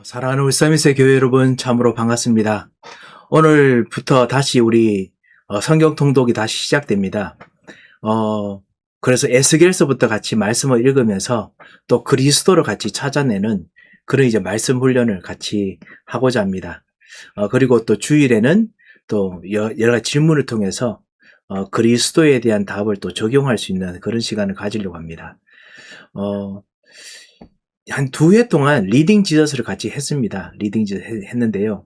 사랑하는 울산미세 교회 여러분, 참으로 반갑습니다. 오늘부터 다시 우리 성경 통독이 다시 시작됩니다. 그래서 에스겔서부터 같이 말씀을 읽으면서 또 그리스도를 같이 찾아내는 그런 이제 말씀 훈련을 같이 하고자 합니다. 그리고 또 주일에는 또 여러 가지 질문을 통해서 그리스도에 대한 답을 또 적용할 수 있는 그런 시간을 가지려고 합니다. 한 2회 동안 리딩 지저스를 같이 했습니다. 리딩 지저스 했는데요.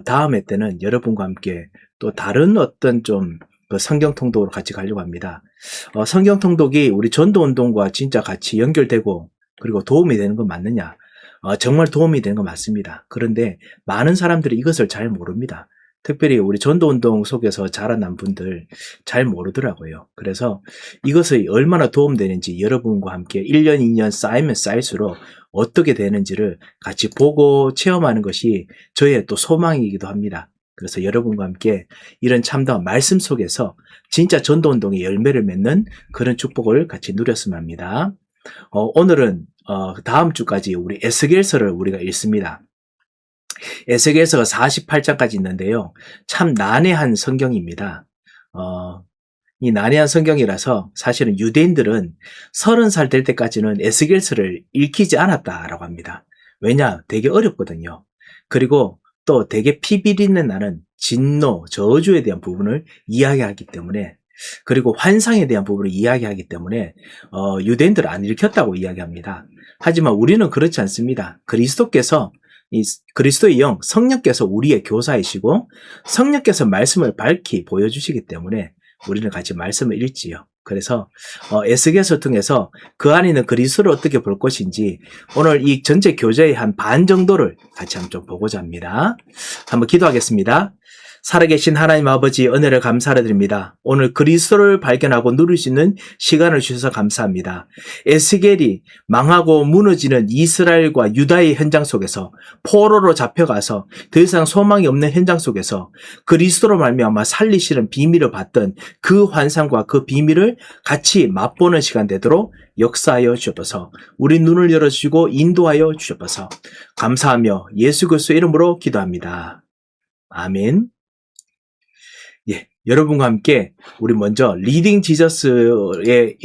다음 회 때는 여러분과 함께 또 다른 어떤 좀 그 성경 통독으로 같이 가려고 합니다. 성경 통독이 우리 전도 운동과 진짜 같이 연결되고 그리고 도움이 되는 건 맞느냐? 정말 도움이 되는 건 맞습니다. 그런데 많은 사람들이 이것을 잘 모릅니다. 특별히 우리 전도운동 속에서 자라난 분들 잘 모르더라고요. 그래서 이것이 얼마나 도움되는지 여러분과 함께 1년, 2년 쌓이면 쌓일수록 어떻게 되는지를 같이 보고 체험하는 것이 저의 또 소망이기도 합니다. 그래서 여러분과 함께 이런 참다운 말씀 속에서 진짜 전도운동의 열매를 맺는 그런 축복을 같이 누렸으면 합니다. 오늘은 다음 주까지 우리 에스겔서를 우리가 읽습니다. 에스겔서가 48장까지 있는데요. 참 난해한 성경입니다. 이 난해한 성경이라서 사실은 유대인들은 30살 될 때까지는 에스겔서를 읽히지 않았다라고 합니다. 왜냐? 되게 어렵거든요. 그리고 또 되게 피비린내 나는 진노, 저주에 대한 부분을 이야기하기 때문에 그리고 환상에 대한 부분을 이야기하기 때문에 유대인들은 안 읽혔다고 이야기합니다. 하지만 우리는 그렇지 않습니다. 그리스도의 영, 성령께서 우리의 교사이시고 성령께서 말씀을 밝히 보여주시기 때문에 우리는 같이 말씀을 읽지요. 그래서 에스겔서 통해서 그 안에 있는 그리스도를 어떻게 볼 것인지 오늘 이 전체 교재의 한 반 정도를 같이 한번 좀 보고자 합니다. 한번 기도하겠습니다. 살아계신 하나님 아버지 은혜를 감사드립니다. 오늘 그리스도를 발견하고 누릴 수 있는 시간을 주셔서 감사합니다. 에스겔이 망하고 무너지는 이스라엘과 유다의 현장 속에서 포로로 잡혀가서 더 이상 소망이 없는 현장 속에서 그리스도로 말미암아 살리시는 비밀을 받던 그 환상과 그 비밀을 같이 맛보는 시간 되도록 역사하여 주옵소서. 우리 눈을 열어주시고 인도하여 주옵소서. 감사하며 예수 그리스도의 이름으로 기도합니다. 아멘. 예, 여러분과 함께 우리 먼저 리딩 지저스의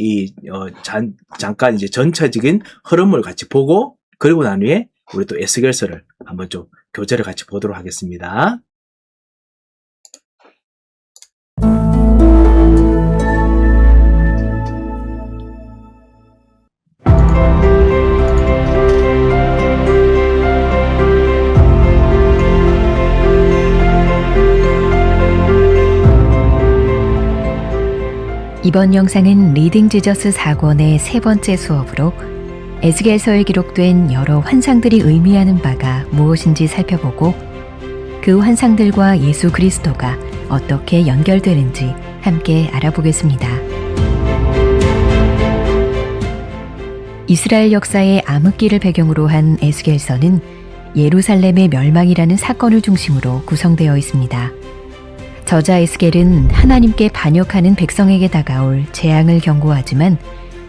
잠깐 이제 전체적인 흐름을 같이 보고 그리고 난 후에 우리 또 에스겔서를 한번 좀 교재를 같이 보도록 하겠습니다. 이번 영상은 리딩 지저스 4권의 세 번째 수업으로 에스겔서에 기록된 여러 환상들이 의미하는 바가 무엇인지 살펴보고 그 환상들과 예수 그리스도가 어떻게 연결되는지 함께 알아보겠습니다. 이스라엘 역사의 암흑기를 배경으로 한 에스겔서는 예루살렘의 멸망이라는 사건을 중심으로 구성되어 있습니다. 저자 에스겔은 하나님께 반역하는 백성에게 다가올 재앙을 경고하지만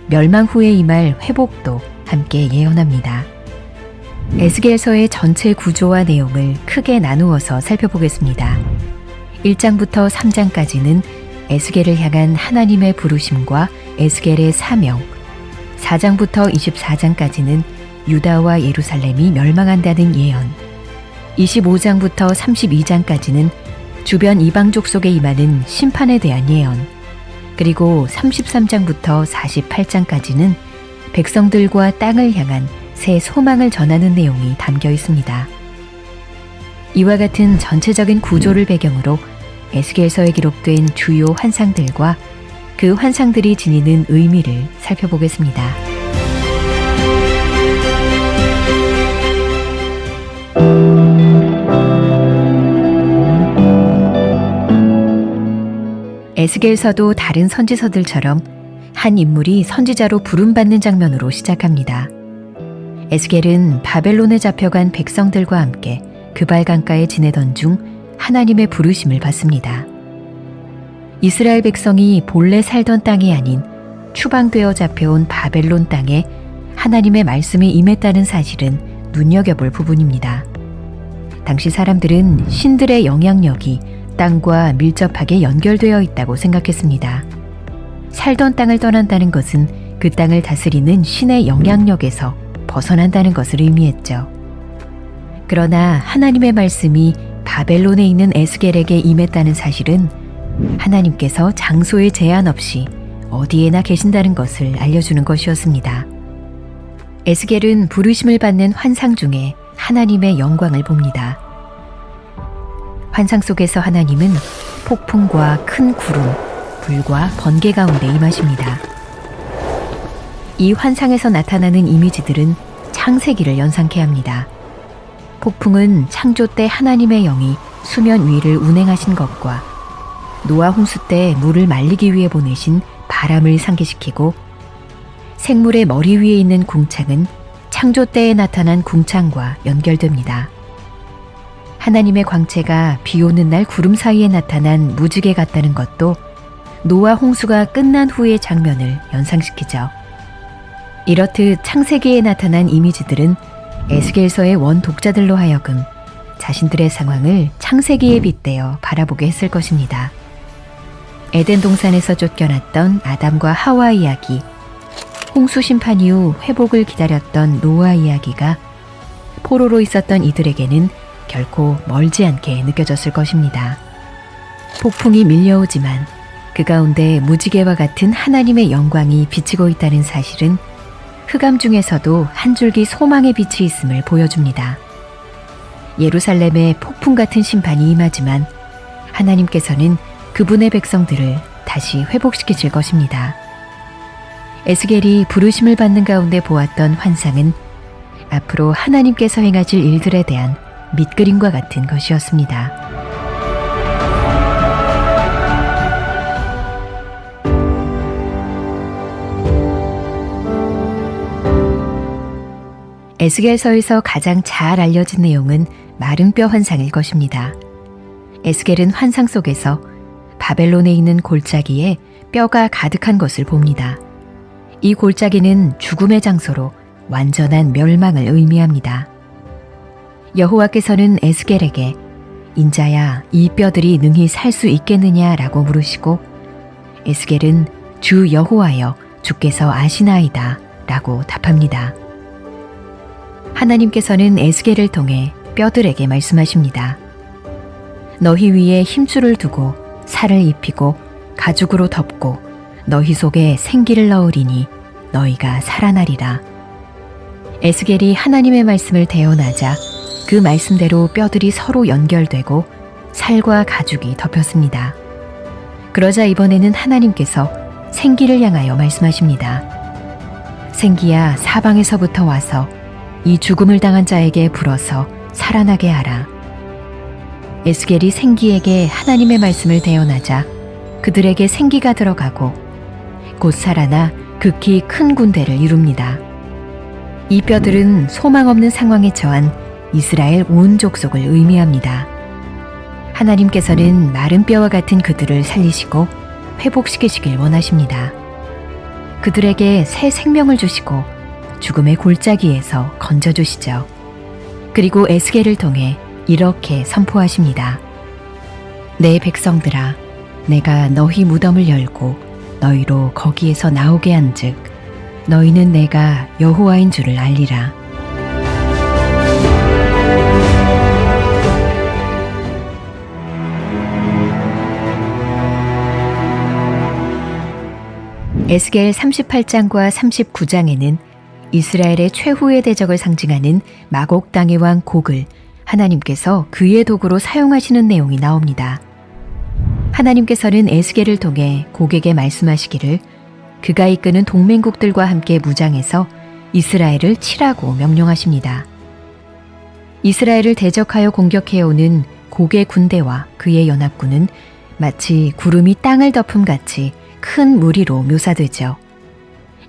멸망 후에 임할 회복도 함께 예언합니다. 에스겔서의 전체 구조와 내용을 크게 나누어서 살펴보겠습니다. 1장부터 3장까지는 에스겔을 향한 하나님의 부르심과 에스겔의 사명, 4장부터 24장까지는 유다와 예루살렘이 멸망한다는 예언, 25장부터 32장까지는 주변 이방족 속에 임하는 심판에 대한 예언, 그리고 33장부터 48장까지는 백성들과 땅을 향한 새 소망을 전하는 내용이 담겨 있습니다. 이와 같은 전체적인 구조를 배경으로 에스겔서에 기록된 주요 환상들과 그 환상들이 지니는 의미를 살펴보겠습니다. 에스겔서도 다른 선지서들처럼 한 인물이 선지자로 부름받는 장면으로 시작합니다. 에스겔은 바벨론에 잡혀간 백성들과 함께 그발 강가에 지내던 중 하나님의 부르심을 받습니다. 이스라엘 백성이 본래 살던 땅이 아닌 추방되어 잡혀온 바벨론 땅에 하나님의 말씀이 임했다는 사실은 눈여겨볼 부분입니다. 당시 사람들은 신들의 영향력이 땅과 밀접하게 연결되어 있다고 생각했습니다. 살던 땅을 떠난다는 것은 그 땅을 다스리는 신의 영향력에서 벗어난다는 것을 의미했죠. 그러나 하나님의 말씀이 바벨론에 있는 에스겔에게 임했다는 사실은 하나님께서 장소에 제한 없이 어디에나 계신다는 것을 알려주는 것이었습니다. 에스겔은 부르심을 받는 환상 중에 하나님의 영광을 봅니다. 환상 속에서 하나님은 폭풍과 큰 구름, 불과 번개 가운데 임하십니다. 이 환상에서 나타나는 이미지들은 창세기를 연상케 합니다. 폭풍은 창조 때 하나님의 영이 수면 위를 운행하신 것과 노아 홍수 때 물을 말리기 위해 보내신 바람을 상기시키고, 생물의 머리 위에 있는 궁창은 창조 때에 나타난 궁창과 연결됩니다. 하나님의 광채가 비 오는 날 구름 사이에 나타난 무지개 같다는 것도 노아 홍수가 끝난 후의 장면을 연상시키죠. 이렇듯 창세기에 나타난 이미지들은 에스겔서의 원독자들로 하여금 자신들의 상황을 창세기에 빗대어 바라보게 했을 것입니다. 에덴 동산에서 쫓겨났던 아담과 하와 이야기, 홍수 심판 이후 회복을 기다렸던 노아 이야기가 포로로 있었던 이들에게는 결코 멀지 않게 느껴졌을 것입니다. 폭풍이 밀려오지만 그 가운데 무지개와 같은 하나님의 영광이 비치고 있다는 사실은 흑암 중에서도 한 줄기 소망의 빛이 있음을 보여줍니다. 예루살렘에 폭풍 같은 심판이 임하지만 하나님께서는 그분의 백성들을 다시 회복시키실 것입니다. 에스겔이 부르심을 받는 가운데 보았던 환상은 앞으로 하나님께서 행하실 일들에 대한 밑그림과 같은 것이었습니다. 에스겔서에서 가장 잘 알려진 내용은 마른 뼈 환상일 것입니다. 에스겔은 환상 속에서 바벨론에 있는 골짜기에 뼈가 가득한 것을 봅니다. 이 골짜기는 죽음의 장소로 완전한 멸망을 의미합니다. 여호와께서는 에스겔에게 인자야, 이 뼈들이 능히 살 수 있겠느냐라고 물으시고, 에스겔은 주 여호와여, 주께서 아시나이다 라고 답합니다. 하나님께서는 에스겔을 통해 뼈들에게 말씀하십니다. 너희 위에 힘줄을 두고 살을 입히고 가죽으로 덮고 너희 속에 생기를 넣으리니 너희가 살아나리라. 에스겔이 하나님의 말씀을 대언하자 그 말씀대로 뼈들이 서로 연결되고 살과 가죽이 덮였습니다. 그러자 이번에는 하나님께서 생기를 향하여 말씀하십니다. 생기야, 사방에서부터 와서 이 죽음을 당한 자에게 불어서 살아나게 하라. 에스겔이 생기에게 하나님의 말씀을 대언하자 그들에게 생기가 들어가고 곧 살아나 극히 큰 군대를 이룹니다. 이 뼈들은 소망 없는 상황에 처한 이스라엘 온 족속을 의미합니다. 하나님께서는 마른 뼈와 같은 그들을 살리시고 회복시키시길 원하십니다. 그들에게 새 생명을 주시고 죽음의 골짜기에서 건져주시죠. 그리고 에스겔을 통해 이렇게 선포하십니다. 내 백성들아, 내가 너희 무덤을 열고 너희로 거기에서 나오게 한즉 너희는 내가 여호와인 줄을 알리라. 에스겔 38장과 39장에는 이스라엘의 최후의 대적을 상징하는 마곡 땅의 왕 곡을 하나님께서 그의 도구로 사용하시는 내용이 나옵니다. 하나님께서는 에스겔을 통해 곡에게 말씀하시기를 그가 이끄는 동맹국들과 함께 무장해서 이스라엘을 치라고 명령하십니다. 이스라엘을 대적하여 공격해오는 곡의 군대와 그의 연합군은 마치 구름이 땅을 덮음 같이 큰 무리로 묘사되죠.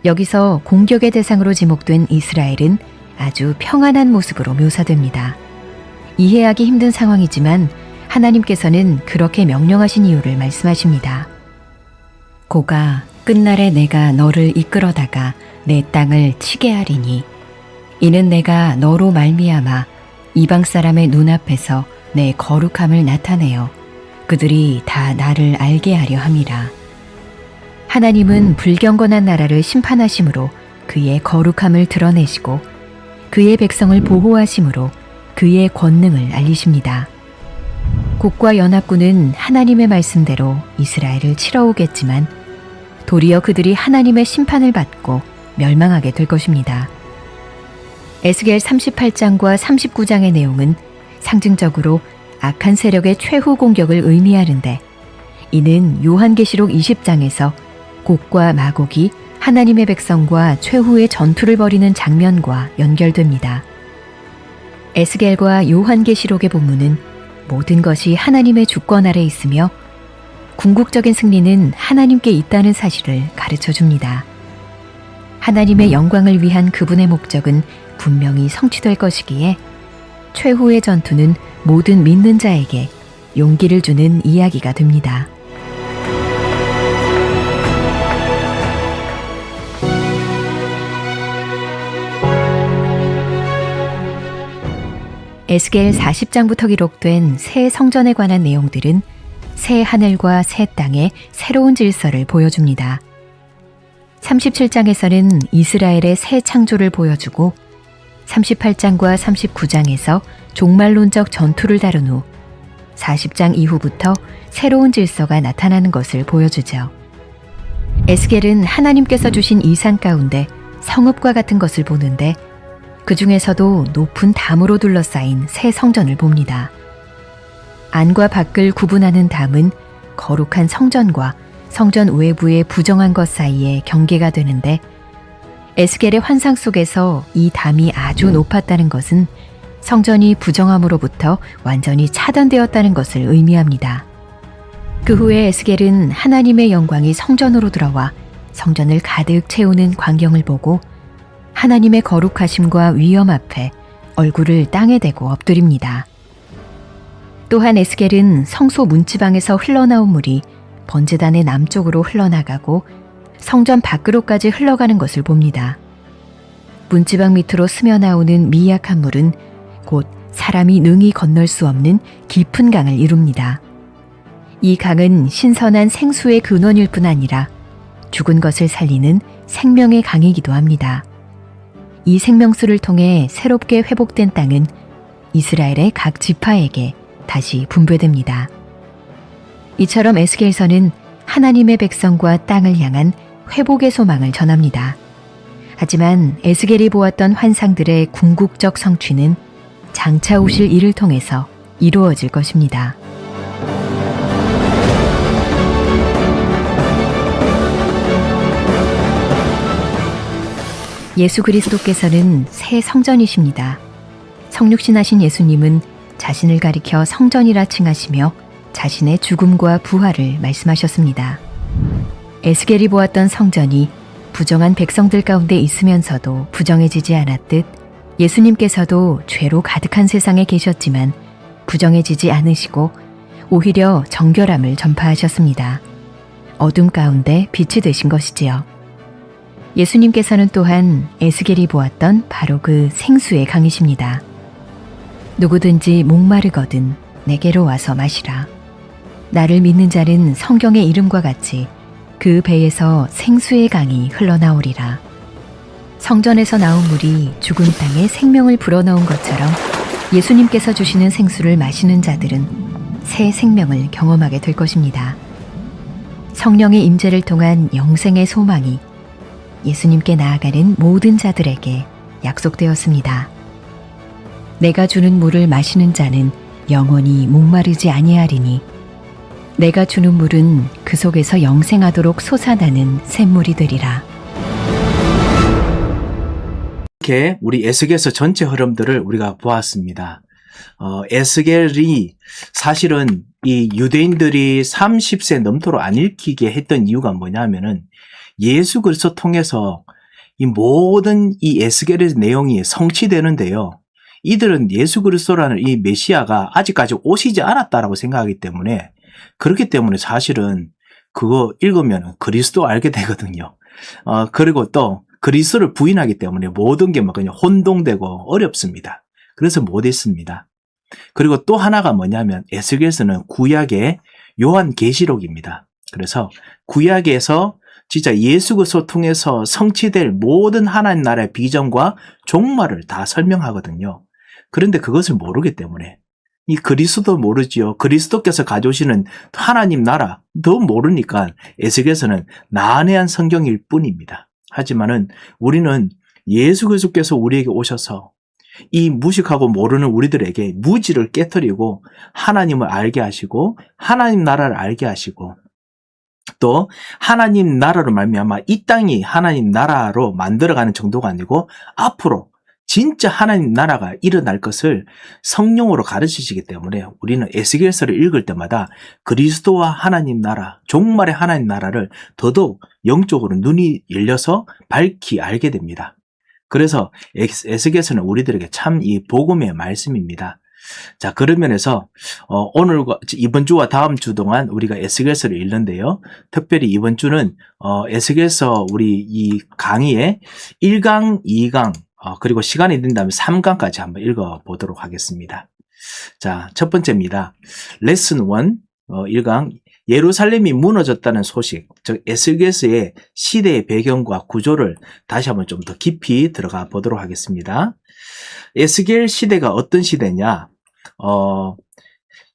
여기서 공격의 대상으로 지목된 이스라엘은 아주 평안한 모습으로 묘사됩니다. 이해하기 힘든 상황이지만 하나님께서는 그렇게 명령하신 이유를 말씀하십니다. 고가 끝날에 내가 너를 이끌어다가 내 땅을 치게 하리니 이는 내가 너로 말미암아 이방 사람의 눈앞에서 내 거룩함을 나타내어 그들이 다 나를 알게 하려 함이라. 하나님은 불경건한 나라를 심판하심으로 그의 거룩함을 드러내시고 그의 백성을 보호하심으로 그의 권능을 알리십니다. 곡과 연합군은 하나님의 말씀대로 이스라엘을 치러오겠지만 도리어 그들이 하나님의 심판을 받고 멸망하게 될 것입니다. 에스겔 38장과 39장의 내용은 상징적으로 악한 세력의 최후 공격을 의미하는데 이는 요한계시록 20장에서 곡과 마곡이 하나님의 백성과 최후의 전투를 벌이는 장면과 연결됩니다. 에스겔과 요한계시록의 본문은 모든 것이 하나님의 주권 아래 있으며 궁극적인 승리는 하나님께 있다는 사실을 가르쳐 줍니다. 하나님의 영광을 위한 그분의 목적은 분명히 성취될 것이기에 최후의 전투는 모든 믿는 자에게 용기를 주는 이야기가 됩니다. 에스겔 40장부터 기록된 새 성전에 관한 내용들은 새 하늘과 새 땅의 새로운 질서를 보여줍니다. 37장에서는 이스라엘의 새 창조를 보여주고 38장과 39장에서 종말론적 전투를 다룬 후 40장 이후부터 새로운 질서가 나타나는 것을 보여주죠. 에스겔은 하나님께서 주신 이상 가운데 성읍과 같은 것을 보는데 그 중에서도 높은 담으로 둘러싸인 새 성전을 봅니다. 안과 밖을 구분하는 담은 거룩한 성전과 성전 외부의 부정한 것 사이에 경계가 되는데 에스겔의 환상 속에서 이 담이 아주 높았다는 것은 성전이 부정함으로부터 완전히 차단되었다는 것을 의미합니다. 그 후에 에스겔은 하나님의 영광이 성전으로 들어와 성전을 가득 채우는 광경을 보고 하나님의 거룩하심과 위엄 앞에 얼굴을 땅에 대고 엎드립니다. 또한 에스겔은 성소 문지방에서 흘러나온 물이 번제단의 남쪽으로 흘러나가고 성전 밖으로까지 흘러가는 것을 봅니다. 문지방 밑으로 스며나오는 미약한 물은 곧 사람이 능히 건널 수 없는 깊은 강을 이룹니다. 이 강은 신선한 생수의 근원일 뿐 아니라 죽은 것을 살리는 생명의 강이기도 합니다. 이 생명수를 통해 새롭게 회복된 땅은 이스라엘의 각 지파에게 다시 분배됩니다. 이처럼 에스겔서는 하나님의 백성과 땅을 향한 회복의 소망을 전합니다. 하지만 에스겔이 보았던 환상들의 궁극적 성취는 장차 오실 이를 통해서 이루어질 것입니다. 예수 그리스도께서는 새 성전이십니다. 성육신하신 예수님은 자신을 가리켜 성전이라 칭하시며 자신의 죽음과 부활을 말씀하셨습니다. 에스겔이 보았던 성전이 부정한 백성들 가운데 있으면서도 부정해지지 않았듯 예수님께서도 죄로 가득한 세상에 계셨지만 부정해지지 않으시고 오히려 정결함을 전파하셨습니다. 어둠 가운데 빛이 되신 것이지요. 예수님께서는 또한 에스겔이 보았던 바로 그 생수의 강이십니다. 누구든지 목마르거든 내게로 와서 마시라. 나를 믿는 자는 성경의 이름과 같이 그 배에서 생수의 강이 흘러나오리라. 성전에서 나온 물이 죽은 땅에 생명을 불어넣은 것처럼 예수님께서 주시는 생수를 마시는 자들은 새 생명을 경험하게 될 것입니다. 성령의 임재를 통한 영생의 소망이 예수님께 나아가는 모든 자들에게 약속되었습니다. 내가 주는 물을 마시는 자는 영원히 목마르지 아니하리니 내가 주는 물은 그 속에서 영생하도록 솟아나는 샘물이 되리라. 이렇게 우리 에스겔서 전체 흐름들을 우리가 보았습니다. 에스겔이 사실은 이 유대인들이 30세 넘도록 안 읽히게 했던 이유가 뭐냐면은 예수 그리스도 통해서 이 모든 이 에스겔의 내용이 성취되는데요. 이들은 예수 그리스도라는 이 메시아가 아직까지 오시지 않았다라고 생각하기 때문에 그렇기 때문에 사실은 그거 읽으면 그리스도 알게 되거든요. 그리고 또 그리스도를 부인하기 때문에 모든 게 막 그냥 혼동되고 어렵습니다. 그래서 못했습니다. 그리고 또 하나가 뭐냐면 에스겔서는 구약의 요한계시록입니다. 그래서 구약에서 진짜 예수 그리스도 통해서 성취될 모든 하나님 나라의 비전과 종말을 다 설명하거든요. 그런데 그것을 모르기 때문에 이 그리스도 모르지요. 그리스도께서 가져오시는 하나님 나라도 모르니까 에스겔서는 난해한 성경일 뿐입니다. 하지만은 우리는 예수 그리스도께서 우리에게 오셔서 이 무식하고 모르는 우리들에게 무지를 깨뜨리고 하나님을 알게 하시고 하나님 나라를 알게 하시고 또 하나님 나라로 말미암아 이 땅이 하나님 나라로 만들어가는 정도가 아니고 앞으로 진짜 하나님 나라가 일어날 것을 성령으로 가르치시기 때문에 우리는 에스겔서를 읽을 때마다 그리스도와 하나님 나라, 종말의 하나님 나라를 더더욱 영적으로 눈이 열려서 밝히 알게 됩니다. 그래서 에스겔서는 우리들에게 참 이 복음의 말씀입니다. 자, 그런 면에서 오늘 이번 주와 다음 주 동안 우리가 에스겔서를 읽는데요. 특별히 이번 주는 에스겔서 우리 이 강의의 1강, 2강 그리고 시간이 된다면 3강까지 한번 읽어보도록 하겠습니다. 자, 첫 번째입니다. 레슨 1, 1강, 예루살렘이 무너졌다는 소식, 즉 에스겔서의 시대의 배경과 구조를 다시 한번 좀 더 깊이 들어가 보도록 하겠습니다. 에스겔 시대가 어떤 시대냐?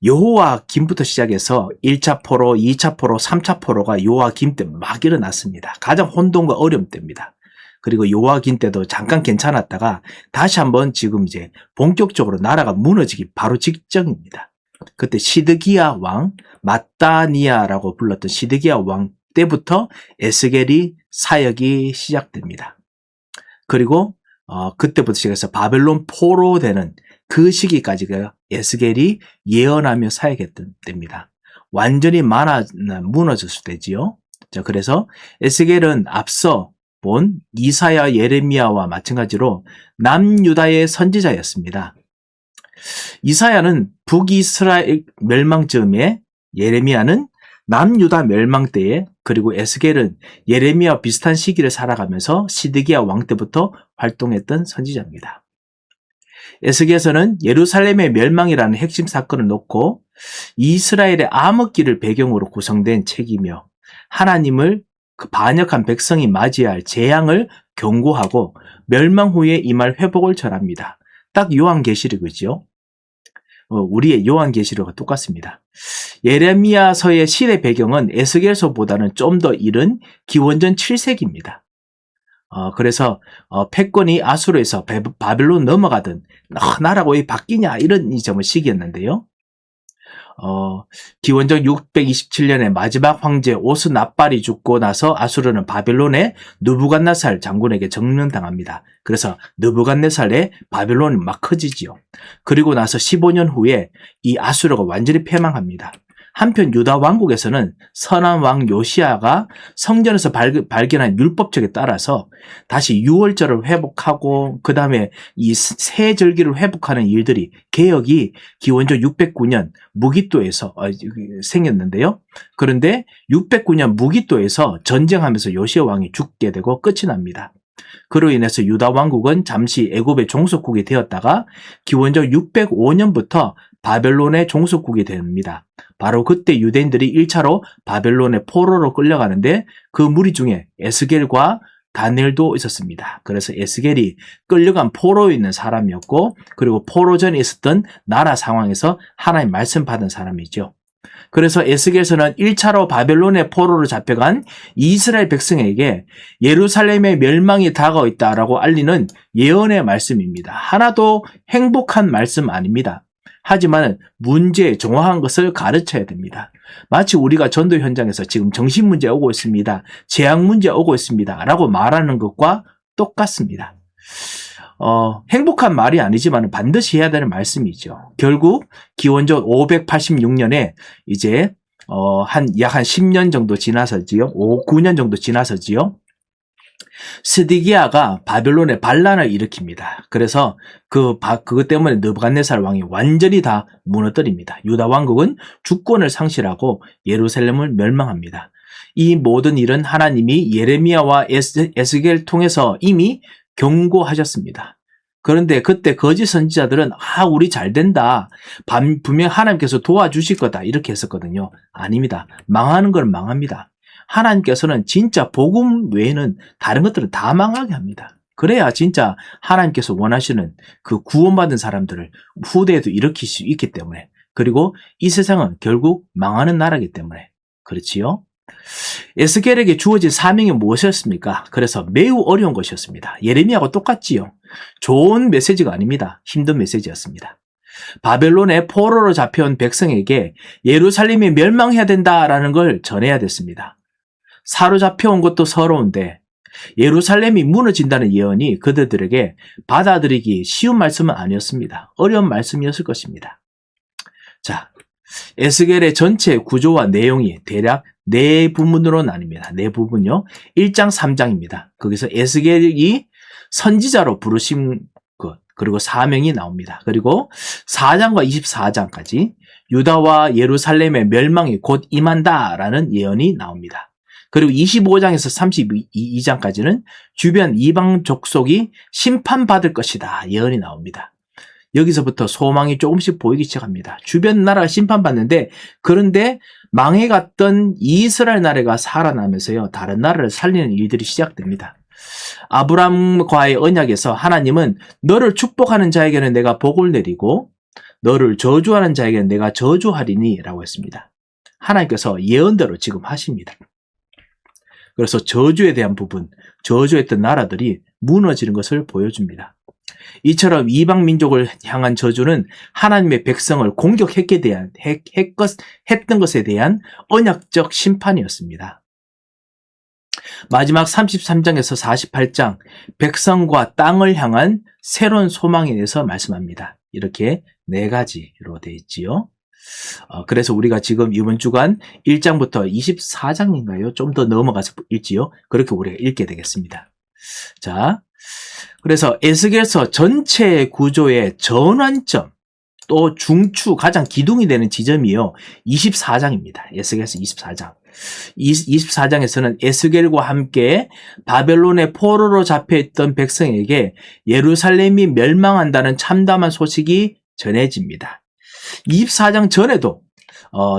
여호와김부터 시작해서 1차 포로, 2차 포로, 3차 포로가 여호와김 때 막 일어났습니다. 가장 혼돈과 어려움 때입니다. 그리고 요아긴 때도 잠깐 괜찮았다가 다시 한번 지금 이제 본격적으로 나라가 무너지기 바로 직전입니다. 그때 시드기야 왕, 마따니아라고 불렀던 시드기야 왕 때부터 에스겔이 사역이 시작됩니다. 그리고 그때부터 시작해서 바벨론 포로되는 그 시기까지가 에스겔이 예언하며 사역했던 때입니다. 완전히 무너졌을 때지요. 자, 그래서 에스겔은 앞서 본 이사야, 예레미야와 마찬가지로 남유다의 선지자였습니다. 이사야는 북이스라엘 멸망 즈음에, 예레미야는 남유다 멸망 때에, 그리고 에스겔은 예레미야와 비슷한 시기를 살아가면서 시드기야 왕 때부터 활동했던 선지자입니다. 에스겔서는 예루살렘의 멸망이라는 핵심 사건을 놓고 이스라엘의 암흑기를 배경으로 구성된 책이며 하나님을 그 반역한 백성이 맞이할 재앙을 경고하고 멸망 후에 임할 회복을 전합니다. 딱 요한계시록이죠. 우리의 요한계시록과 똑같습니다. 예레미야서의 시대 배경은 에스겔서보다는 좀 더 이른 기원전 7세기입니다. 그래서 패권이 아수르에서 바벨론 넘어가던 나라가 왜 바뀌냐 이런 시기였는데요. 기원전 627년에 마지막 황제 오스납발이 죽고 나서 아수르는 바벨론의 느부갓네살 장군에게 점령당합니다. 그래서 느부갓네살의 바벨론이 막 커지지요. 그리고 나서 15년 후에 이 아수르가 완전히 패망합니다. 한편 유다 왕국에서는 선한 왕 요시야가 성전에서 발견한 율법책에 따라서 다시 유월절을 회복하고 그 다음에 이 새 절기를 회복하는 일들이 개혁이 기원전 609년 무기또에서 생겼는데요. 그런데 609년 무기또에서 전쟁하면서 요시야 왕이 죽게 되고 끝이 납니다. 그로 인해서 유다 왕국은 잠시 애굽의 종속국이 되었다가 기원전 605년부터 바벨론의 종속국이 됩니다. 바로 그때 유대인들이 1차로 바벨론의 포로로 끌려가는데 그 무리 중에 에스겔과 다니엘도 있었습니다. 그래서 에스겔이 끌려간 포로에 있는 사람이었고 그리고 포로 전에 있었던 나라 상황에서 하나님 말씀 받은 사람이죠. 그래서 에스겔서는 1차로 바벨론의 포로로 잡혀간 이스라엘 백성에게 예루살렘의 멸망이 다가오 있다라고 알리는 예언의 말씀입니다. 하나도 행복한 말씀 아닙니다. 하지만 문제에 정확한 것을 가르쳐야 됩니다. 마치 우리가 전도 현장에서 지금 정신 문제 오고 있습니다. 재앙 문제 오고 있습니다. 라고 말하는 것과 똑같습니다. 행복한 말이 아니지만 반드시 해야 되는 말씀이죠. 결국 기원전 586년에 이제 약 한 10년 정도 지나서지요. 9년 정도 지나서지요. 스디기야가 바벨론에 반란을 일으킵니다. 그래서 그것 때문에 느부갓네살 왕이 완전히 다 무너뜨립니다. 유다 왕국은 주권을 상실하고 예루살렘을 멸망합니다. 이 모든 일은 하나님이 예레미야와 에스겔 통해서 이미 경고하셨습니다. 그런데 그때 거짓 선지자들은 우리 잘 된다. 분명 하나님께서 도와주실 거다. 이렇게 했었거든요. 아닙니다. 망하는 건 망합니다. 하나님께서는 진짜 복음 외에는 다른 것들은 다 망하게 합니다. 그래야 진짜 하나님께서 원하시는 그 구원받은 사람들을 후대에도 일으킬 수 있기 때문에, 그리고 이 세상은 결국 망하는 나라이기 때문에 그렇지요. 에스겔에게 주어진 사명이 무엇이었습니까? 그래서 매우 어려운 것이었습니다. 예레미야하고 똑같지요. 좋은 메시지가 아닙니다. 힘든 메시지였습니다. 바벨론의 포로로 잡혀온 백성에게 예루살렘이 멸망해야 된다라는 걸 전해야 됐습니다. 사로잡혀온 것도 서러운데 예루살렘이 무너진다는 예언이 그들에게 받아들이기 쉬운 말씀은 아니었습니다. 어려운 말씀이었을 것입니다. 자, 에스겔의 전체 구조와 내용이 대략 네 부분으로 나뉩니다. 네 부분요. 1장, 3장입니다. 거기서 에스겔이 선지자로 부르신 것, 그리고 사명이 나옵니다. 그리고 4장과 24장까지 유다와 예루살렘의 멸망이 곧 임한다라는 예언이 나옵니다. 그리고 25장에서 32장까지는 주변 이방 족속이 심판받을 것이다 예언이 나옵니다. 여기서부터 소망이 조금씩 보이기 시작합니다. 주변 나라가 심판받는데, 그런데 망해갔던 이스라엘 나라가 살아나면서요, 다른 나라를 살리는 일들이 시작됩니다. 아브람과의 언약에서 하나님은 너를 축복하는 자에게는 내가 복을 내리고 너를 저주하는 자에게는 내가 저주하리니 라고 했습니다. 하나님께서 예언대로 지금 하십니다. 그래서 저주에 대한 부분, 저주했던 나라들이 무너지는 것을 보여줍니다. 이처럼 이방 민족을 향한 저주는 하나님의 백성을 공격했던 것에 대한 언약적 심판이었습니다. 마지막 33장에서 48장, 백성과 땅을 향한 새로운 소망에 대해서 말씀합니다. 이렇게 네 가지로 되어 있지요. 그래서 우리가 지금 이번 주간 1장부터 24장인가요? 좀 더 넘어가서 읽지요. 그렇게 우리가 읽게 되겠습니다. 자, 그래서 에스겔서 전체 구조의 전환점, 또 중추, 가장 기둥이 되는 지점이요, 24장입니다. 에스겔서 24장. 24장에서는 에스겔과 함께 바벨론의 포로로 잡혀있던 백성에게 예루살렘이 멸망한다는 참담한 소식이 전해집니다. 24장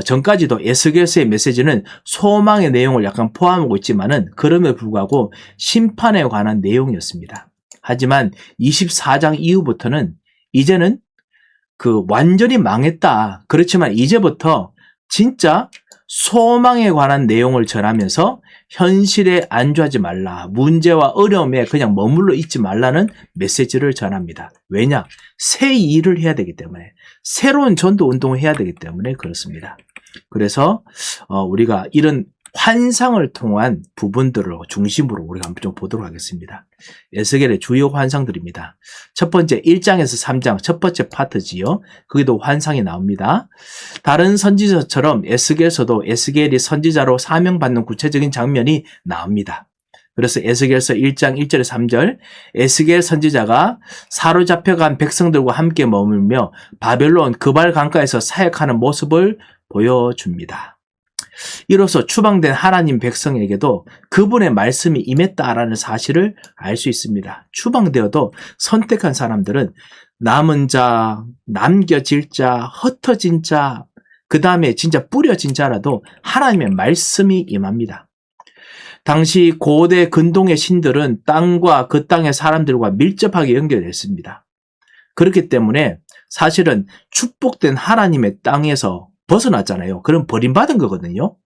전까지도 에스겔서의 메시지는 소망의 내용을 약간 포함하고 있지만은, 그럼에도 불구하고 심판에 관한 내용이었습니다. 하지만 24장 이후부터는 이제는 완전히 망했다. 그렇지만 이제부터 진짜 소망에 관한 내용을 전하면서 현실에 안주하지 말라. 문제와 어려움에 그냥 머물러 있지 말라는 메시지를 전합니다. 왜냐? 새 일을 해야 되기 때문에, 새로운 전도 운동을 해야 되기 때문에 그렇습니다. 그래서 우리가 이런 환상을 통한 부분들을 중심으로 우리가 한번 좀 보도록 하겠습니다. 에스겔의 주요 환상들입니다. 첫 번째 1장에서 3장 첫 번째 파트지요. 거기도 환상이 나옵니다. 다른 선지자처럼 에스겔서도 에스겔이 선지자로 사명받는 구체적인 장면이 나옵니다. 그래서 에스겔서 1장 1절에 3절, 에스겔 선지자가 사로잡혀간 백성들과 함께 머물며 바벨론 그발 강가에서 사역하는 모습을 보여줍니다. 이로써 추방된 하나님 백성에게도 그분의 말씀이 임했다라는 사실을 알 수 있습니다. 추방되어도 선택한 사람들은 남은 자, 남겨질 자, 흩어진 자, 그 다음에 진짜 뿌려진 자라도 하나님의 말씀이 임합니다. 당시 고대 근동의 신들은 땅과 그 땅의 사람들과 밀접하게 연결됐습니다. 그렇기 때문에 사실은 축복된 하나님의 땅에서 벗어났잖아요. 그럼 버림받은 거거든요.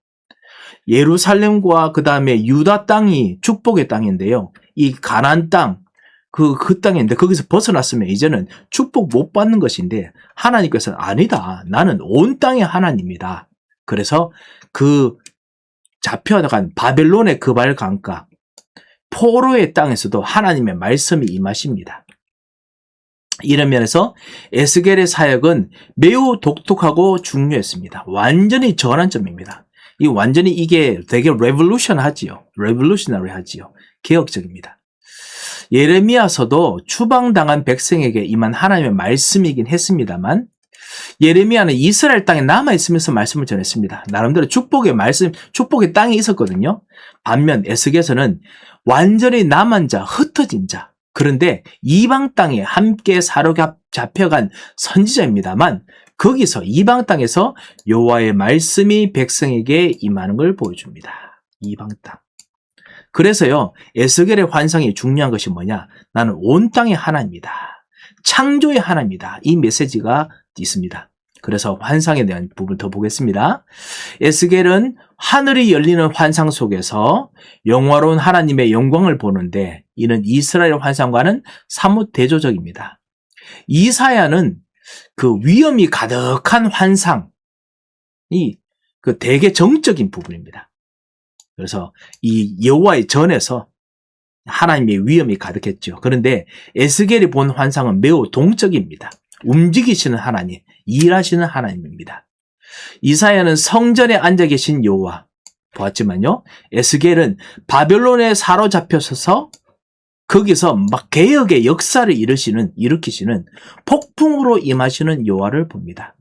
예루살렘과 그 다음에 유다 땅이 축복의 땅인데요. 이 가나안 땅, 그 땅인데 거기서 벗어났으면 이제는 축복 못 받는 것인데, 하나님께서는 아니다. 나는 온 땅의 하나님이다. 그래서 그 잡혀나간 바벨론의 그발 강가, 포로의 땅에서도 하나님의 말씀이 임하십니다. 이런 면에서 에스겔의 사역은 매우 독특하고 중요했습니다. 완전히 전환점입니다. 이게 되게 레볼루셔너리 하지요. 개혁적입니다. 예레미야서도 추방당한 백성에게 임한 하나님의 말씀이긴 했습니다만, 예레미야는 이스라엘 땅에 남아있으면서 말씀을 전했습니다. 나름대로 축복의 땅이 있었거든요. 반면 에스겔서는 완전히 남은 자, 흩어진 자, 그런데 이방 땅에 함께 사로잡혀간 선지자입니다만 거기서 이방 땅에서 여호와의 말씀이 백성에게 임하는 걸 보여줍니다. 이방 땅. 그래서요, 에스겔의 환상이 중요한 것이 뭐냐? 나는 온 땅의 하나님이다. 창조의 하나님이다. 이 메시지가 있습니다. 그래서 환상에 대한 부분 더 보겠습니다. 에스겔은 하늘이 열리는 환상 속에서 영화로운 하나님의 영광을 보는데 이는 이스라엘 환상과는 사뭇 대조적입니다. 이사야는 그 위험이 가득한 환상이 그 되게 정적인 부분입니다. 그래서 이 여호와의 전에서 하나님의 위험이 가득했죠. 그런데 에스겔이 본 환상은 매우 동적입니다. 움직이시는 하나님, 일하시는 하나님입니다. 이사야는 성전에 앉아 계신 여호와 보았지만요. 에스겔은 바벨론에 사로잡혀서 거기서 막 개혁의 역사를 일으키시는 폭풍으로 임하시는 여호와를 봅니다.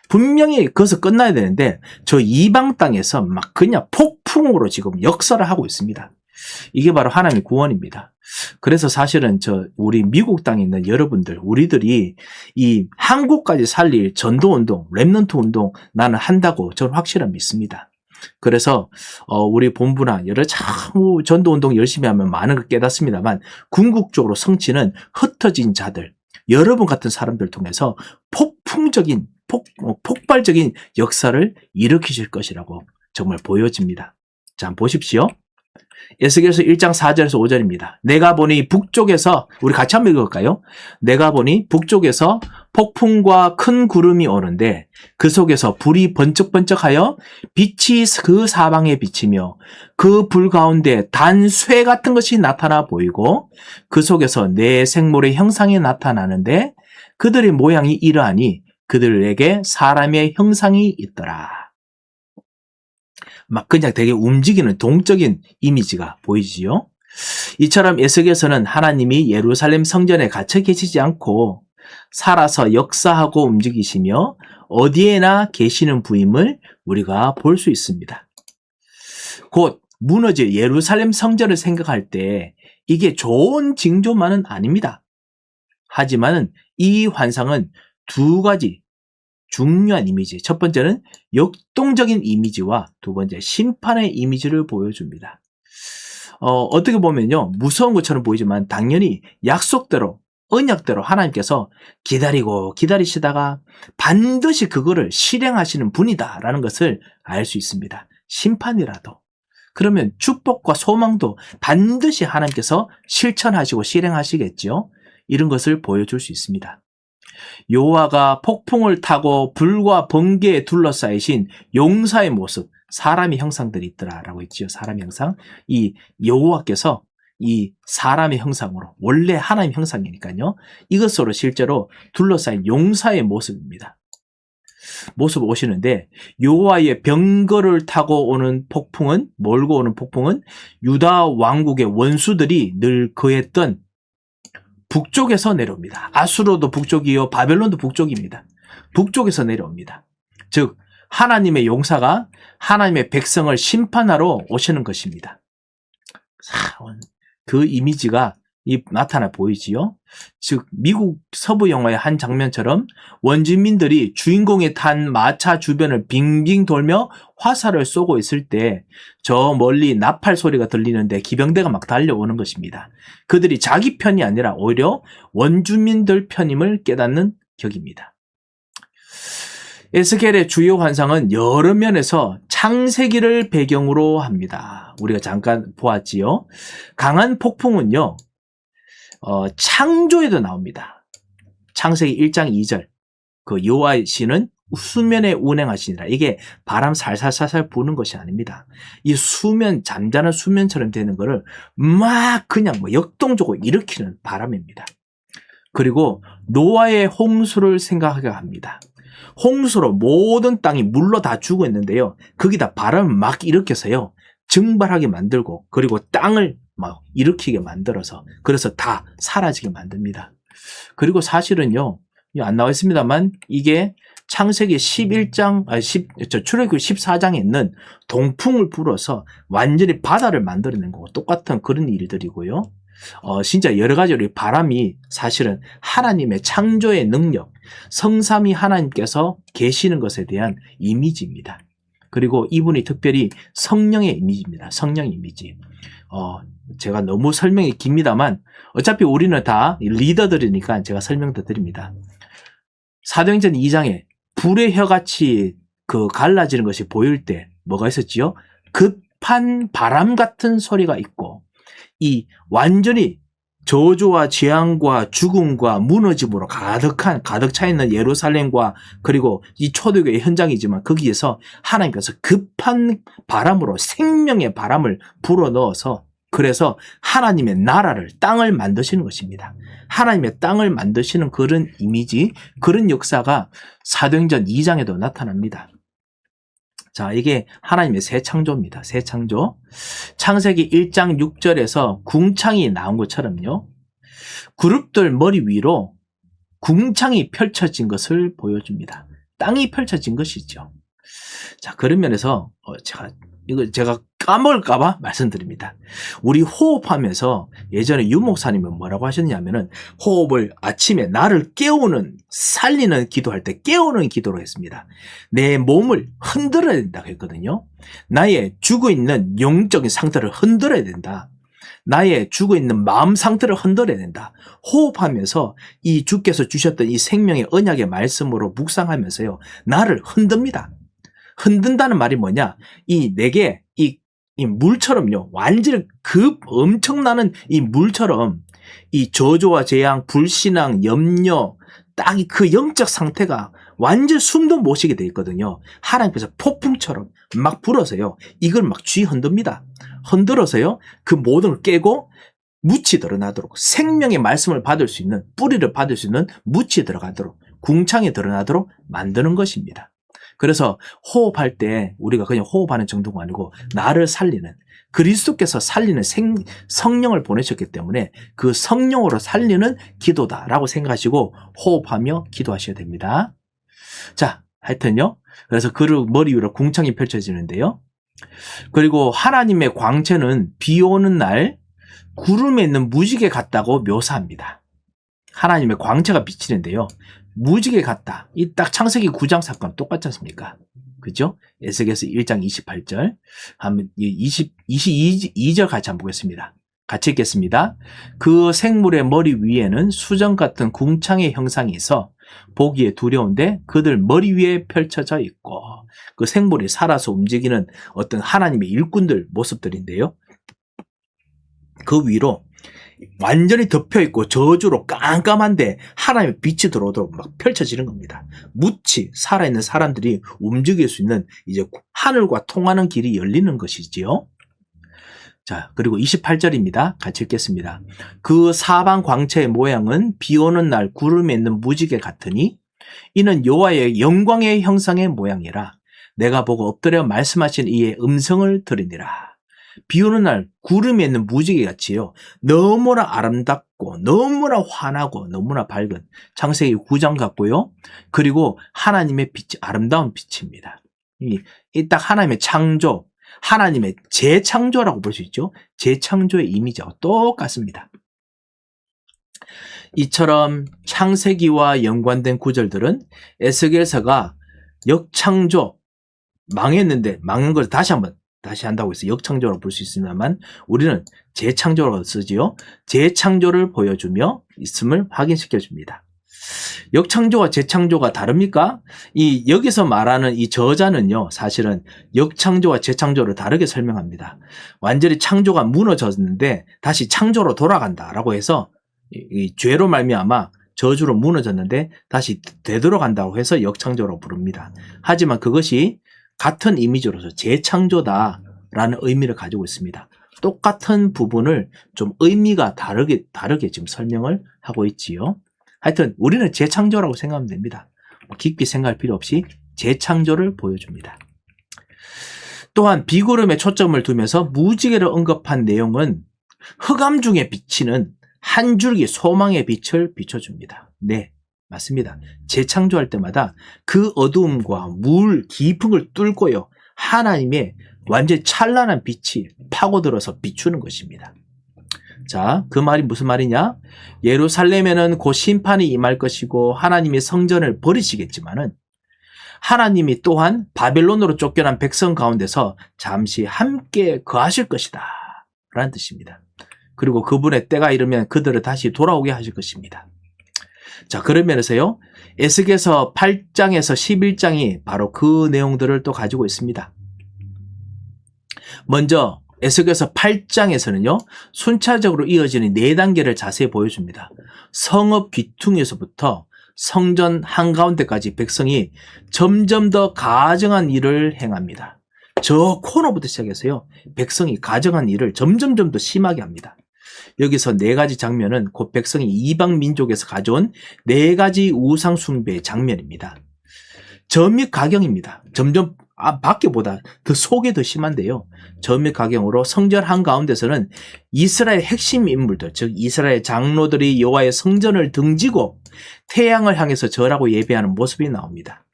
분명히 거기서 끝나야 되는데 저 이방 땅에서 막 그냥 폭풍으로 지금 역사를 하고 있습니다. 이게 바로 하나님의 구원입니다. 그래서 사실은 우리 미국 땅에 있는 여러분들, 우리들이 이 한국까지 살릴 전도운동, 렘넌트 운동 나는 한다고 저는 확실히 믿습니다. 그래서 우리 본부나 여러 참 전도운동 열심히 하면 많은 걸 깨닫습니다만 궁극적으로 성취는 흩어진 자들, 여러분 같은 사람들 통해서 폭발적인 역사를 일으키실 것이라고 정말 보여집니다. 자, 한번 보십시오. 에스겔서 1장 4절에서 5절입니다. 내가 보니 북쪽에서, 우리 같이 한번 읽을까요? 내가 보니 북쪽에서 폭풍과 큰 구름이 오는데 그 속에서 불이 번쩍번쩍하여 빛이 그 사방에 비치며 그 불 가운데 단쇠 같은 것이 나타나 보이고 그 속에서 네 생물의 형상이 나타나는데 그들의 모양이 이러하니 그들에게 사람의 형상이 있더라. 막 그냥 되게 움직이는 동적인 이미지가 보이지요. 이처럼 에스겔서는 하나님이 예루살렘 성전에 갇혀 계시지 않고 살아서 역사하고 움직이시며 어디에나 계시는 부임을 우리가 볼 수 있습니다. 곧 무너질 예루살렘 성전을 생각할 때 이게 좋은 징조만은 아닙니다. 하지만 이 환상은 두 가지 중요한 이미지, 첫 번째는 역동적인 이미지와 두 번째 심판의 이미지를 보여줍니다. 어떻게 보면요, 무서운 것처럼 보이지만 당연히 약속대로, 언약대로 하나님께서 기다리시다가 반드시 그거를 실행하시는 분이다라는 것을 알 수 있습니다. 심판이라도. 그러면 축복과 소망도 반드시 하나님께서 실천하시고 실행하시겠죠. 이런 것을 보여줄 수 있습니다. 여호와가 폭풍을 타고 불과 번개에 둘러싸이신 용사의 모습, 사람의 형상들이 있더라라고 했지요. 사람의 형상. 이 여호와께서 이 사람의 형상으로, 원래 하나님의 형상이니까요. 이것으로 실제로 둘러싸인 용사의 모습입니다. 모습 오시는데 여호와의 병거를 타고 오는 폭풍은, 몰고 오는 폭풍은 유다 왕국의 원수들이 늘 거했던 북쪽에서 내려옵니다. 아수르도 북쪽이요, 바벨론도 북쪽입니다. 북쪽에서 내려옵니다. 즉 하나님의 용사가 하나님의 백성을 심판하러 오시는 것입니다. 그 이미지가 나타나 보이지요. 즉 미국 서부 영화의 한 장면처럼 원주민들이 주인공이 탄 마차 주변을 빙빙 돌며 화살을 쏘고 있을 때 저 멀리 나팔 소리가 들리는데 기병대가 막 달려오는 것입니다. 그들이 자기 편이 아니라 오히려 원주민들 편임을 깨닫는 격입니다. 에스겔의 주요 환상은 여러 면에서 창세기를 배경으로 합니다. 우리가 잠깐 보았지요. 강한 폭풍은요, 창조에도 나옵니다. 창세기 1장 2절. 그 여호와시는 수면에 운행하시니라. 이게 바람 살살살살 부는 것이 아닙니다. 이 수면, 잠자는 수면처럼 되는 거를 막 그냥 역동적으로 일으키는 바람입니다. 그리고 노아의 홍수를 생각하게 합니다. 홍수로 모든 땅이 물로 다 죽어 있는데요. 거기다 바람을 막 일으켜서요, 증발하게 만들고, 그리고 땅을 막 일으키게 만들어서, 그래서 다 사라지게 만듭니다. 그리고 사실은요, 안 나와 있습니다만 이게 창세기 11장, 출애굽기 14장에 있는 동풍을 불어서 완전히 바다를 만들어낸 거고 똑같은 그런 일들이고요. 진짜 여러 가지로 바람이 사실은 하나님의 창조의 능력, 성삼위 하나님께서 계시는 것에 대한 이미지입니다. 그리고 이분이 특별히 성령의 이미지입니다. 성령의 이미지. 제가 너무 설명이 깁니다만 어차피 우리는 다 리더들이니까 제가 설명도 드립니다. 사도행전 2장에 불의 혀같이 갈라지는 것이 보일 때 뭐가 있었지요? 급한 바람 같은 소리가 있고 이 완전히 저주와 재앙과 죽음과 무너짐으로 가득 차 있는 예루살렘과 그리고 이 초대교회 현장이지만 거기에서 하나님께서 급한 바람으로 생명의 바람을 불어넣어서 그래서 하나님의 나라를 땅을 만드시는 것입니다. 하나님의 땅을 만드시는 그런 이미지, 그런 역사가 사도행전 2장에도 나타납니다. 자, 이게 하나님의 새 창조입니다. 새 창조. 창세기 1장 6절에서 궁창이 나온 것처럼요. 그룹들 머리 위로 궁창이 펼쳐진 것을 보여줍니다. 땅이 펼쳐진 것이죠. 자, 그런 면에서 제가 까먹을까봐 말씀드립니다. 우리 호흡하면서 예전에 유 목사님은 뭐라고 하셨냐면은 호흡을 아침에 나를 깨우는, 살리는 기도할 때 깨우는 기도로 했습니다. 내 몸을 흔들어야 된다고 했거든요. 나의 죽어있는 영적인 상태를 흔들어야 된다. 나의 죽어있는 마음 상태를 흔들어야 된다. 호흡하면서 이 주께서 주셨던 이 생명의 언약의 말씀으로 묵상하면서요. 나를 흔듭니다. 흔든다는 말이 뭐냐? 내게 이 물처럼요. 완전히 엄청나는 이 물처럼 이 저주와 재앙, 불신앙, 염려, 딱 그 영적 상태가 완전 숨도 못 쉬게 돼 있거든요. 하나님께서 폭풍처럼 막 불어서요. 이걸 막 흔듭니다. 흔들어서요. 그 모든 걸 깨고 묻이 드러나도록 생명의 말씀을 받을 수 있는 뿌리를 받을 수 있는 묻이 들어가도록 궁창에 드러나도록 만드는 것입니다. 그래서 호흡할 때 우리가 그냥 호흡하는 정도가 아니고 나를 살리는 그리스도께서 살리는 성령을 보내셨기 때문에 그 성령으로 살리는 기도다라고 생각하시고 호흡하며 기도하셔야 됩니다. 자, 하여튼요. 그래서 그 머리 위로 궁창이 펼쳐지는데요. 그리고 하나님의 광채는 비 오는 날 구름에 있는 무지개 같다고 묘사합니다. 하나님의 광채가 비치는데요. 무지개 같다. 이 딱 창세기 9장 사건 똑같지 않습니까? 그죠? 에스겔서 1장 28절. 한번 22절 같이 한번 보겠습니다. 같이 읽겠습니다. 그 생물의 머리 위에는 수정 같은 궁창의 형상이 있어 보기에 두려운데 그들 머리 위에 펼쳐져 있고 그 생물이 살아서 움직이는 어떤 하나님의 일꾼들 모습들인데요. 그 위로 완전히 덮여있고 저주로 깜깜한데 하나님의 빛이 들어오도록 막 펼쳐지는 겁니다. 묻히 살아있는 사람들이 움직일 수 있는 이제 하늘과 통하는 길이 열리는 것이지요. 자, 그리고 28절입니다. 같이 읽겠습니다. 그 사방 광채의 모양은 비 오는 날 구름에 있는 무지개 같으니 이는 여호와의 영광의 형상의 모양이라 내가 보고 엎드려 말씀하신 이의 음성을 들으니라. 비 오는 날 구름에 있는 무지개 같이요. 너무나 아름답고 너무나 환하고 너무나 밝은 창세기 9장 같고요. 그리고 하나님의 빛이 아름다운 빛입니다. 이 딱 하나님의 창조, 하나님의 재창조라고 볼 수 있죠. 재창조의 이미지와 똑같습니다. 이처럼 창세기와 연관된 구절들은 에스겔서가 역창조, 망했는데 망한 걸 다시 한다고 해서 역창조라고 볼 수 있습니다만 우리는 재창조라고 쓰지요. 재창조를 보여주며 있음을 확인시켜줍니다. 역창조와 재창조가 다릅니까? 여기서 말하는 이 저자는요, 사실은 역창조와 재창조를 다르게 설명합니다. 완전히 창조가 무너졌는데 다시 창조로 돌아간다라고 해서 이 죄로 말미암아 저주로 무너졌는데 다시 되돌아간다고 해서 역창조라고 부릅니다. 하지만 그것이 같은 이미지로서 재창조다라는 의미를 가지고 있습니다. 똑같은 부분을 좀 의미가 다르게 지금 설명을 하고 있지요. 하여튼 우리는 재창조라고 생각하면 됩니다. 깊이 생각할 필요 없이 재창조를 보여줍니다. 또한 비구름에 초점을 두면서 무지개를 언급한 내용은 흑암 중에 비치는 한 줄기 소망의 빛을 비춰줍니다. 네, 맞습니다. 재창조할 때마다 그 어두움과 물 깊은 걸 뚫고요. 하나님의 완전 찬란한 빛이 파고들어서 비추는 것입니다. 자, 그 말이 무슨 말이냐? 예루살렘에는 곧 심판이 임할 것이고 하나님이 성전을 버리시겠지만은 하나님이 또한 바벨론으로 쫓겨난 백성 가운데서 잠시 함께 거하실 것이다 라는 뜻입니다. 그리고 그분의 때가 이르면 그들을 다시 돌아오게 하실 것입니다. 자, 그런 면에서요, 에스겔서 8장에서 11장이 바로 그 내용들을 또 가지고 있습니다. 먼저 에스겔서 8장에서는요, 순차적으로 이어지는 4단계를 자세히 보여줍니다. 성읍 귀퉁에서부터 성전 한가운데까지 백성이 점점 더 가증한 일을 행합니다. 저 코너부터 시작해서요, 백성이 가증한 일을 점점 더 심하게 합니다. 여기서 4가지 장면은 곧 백성이 이방 민족에서 가져온 4가지 우상 숭배의 장면입니다. 점입 가경입니다. 점점 밖에보다 더 속에 더 심한데요. 점입 가경으로 성전 한가운데서는 이스라엘 핵심 인물들, 즉 이스라엘 장로들이 여호와의 성전을 등지고 태양을 향해서 절하고 예배하는 모습이 나옵니다.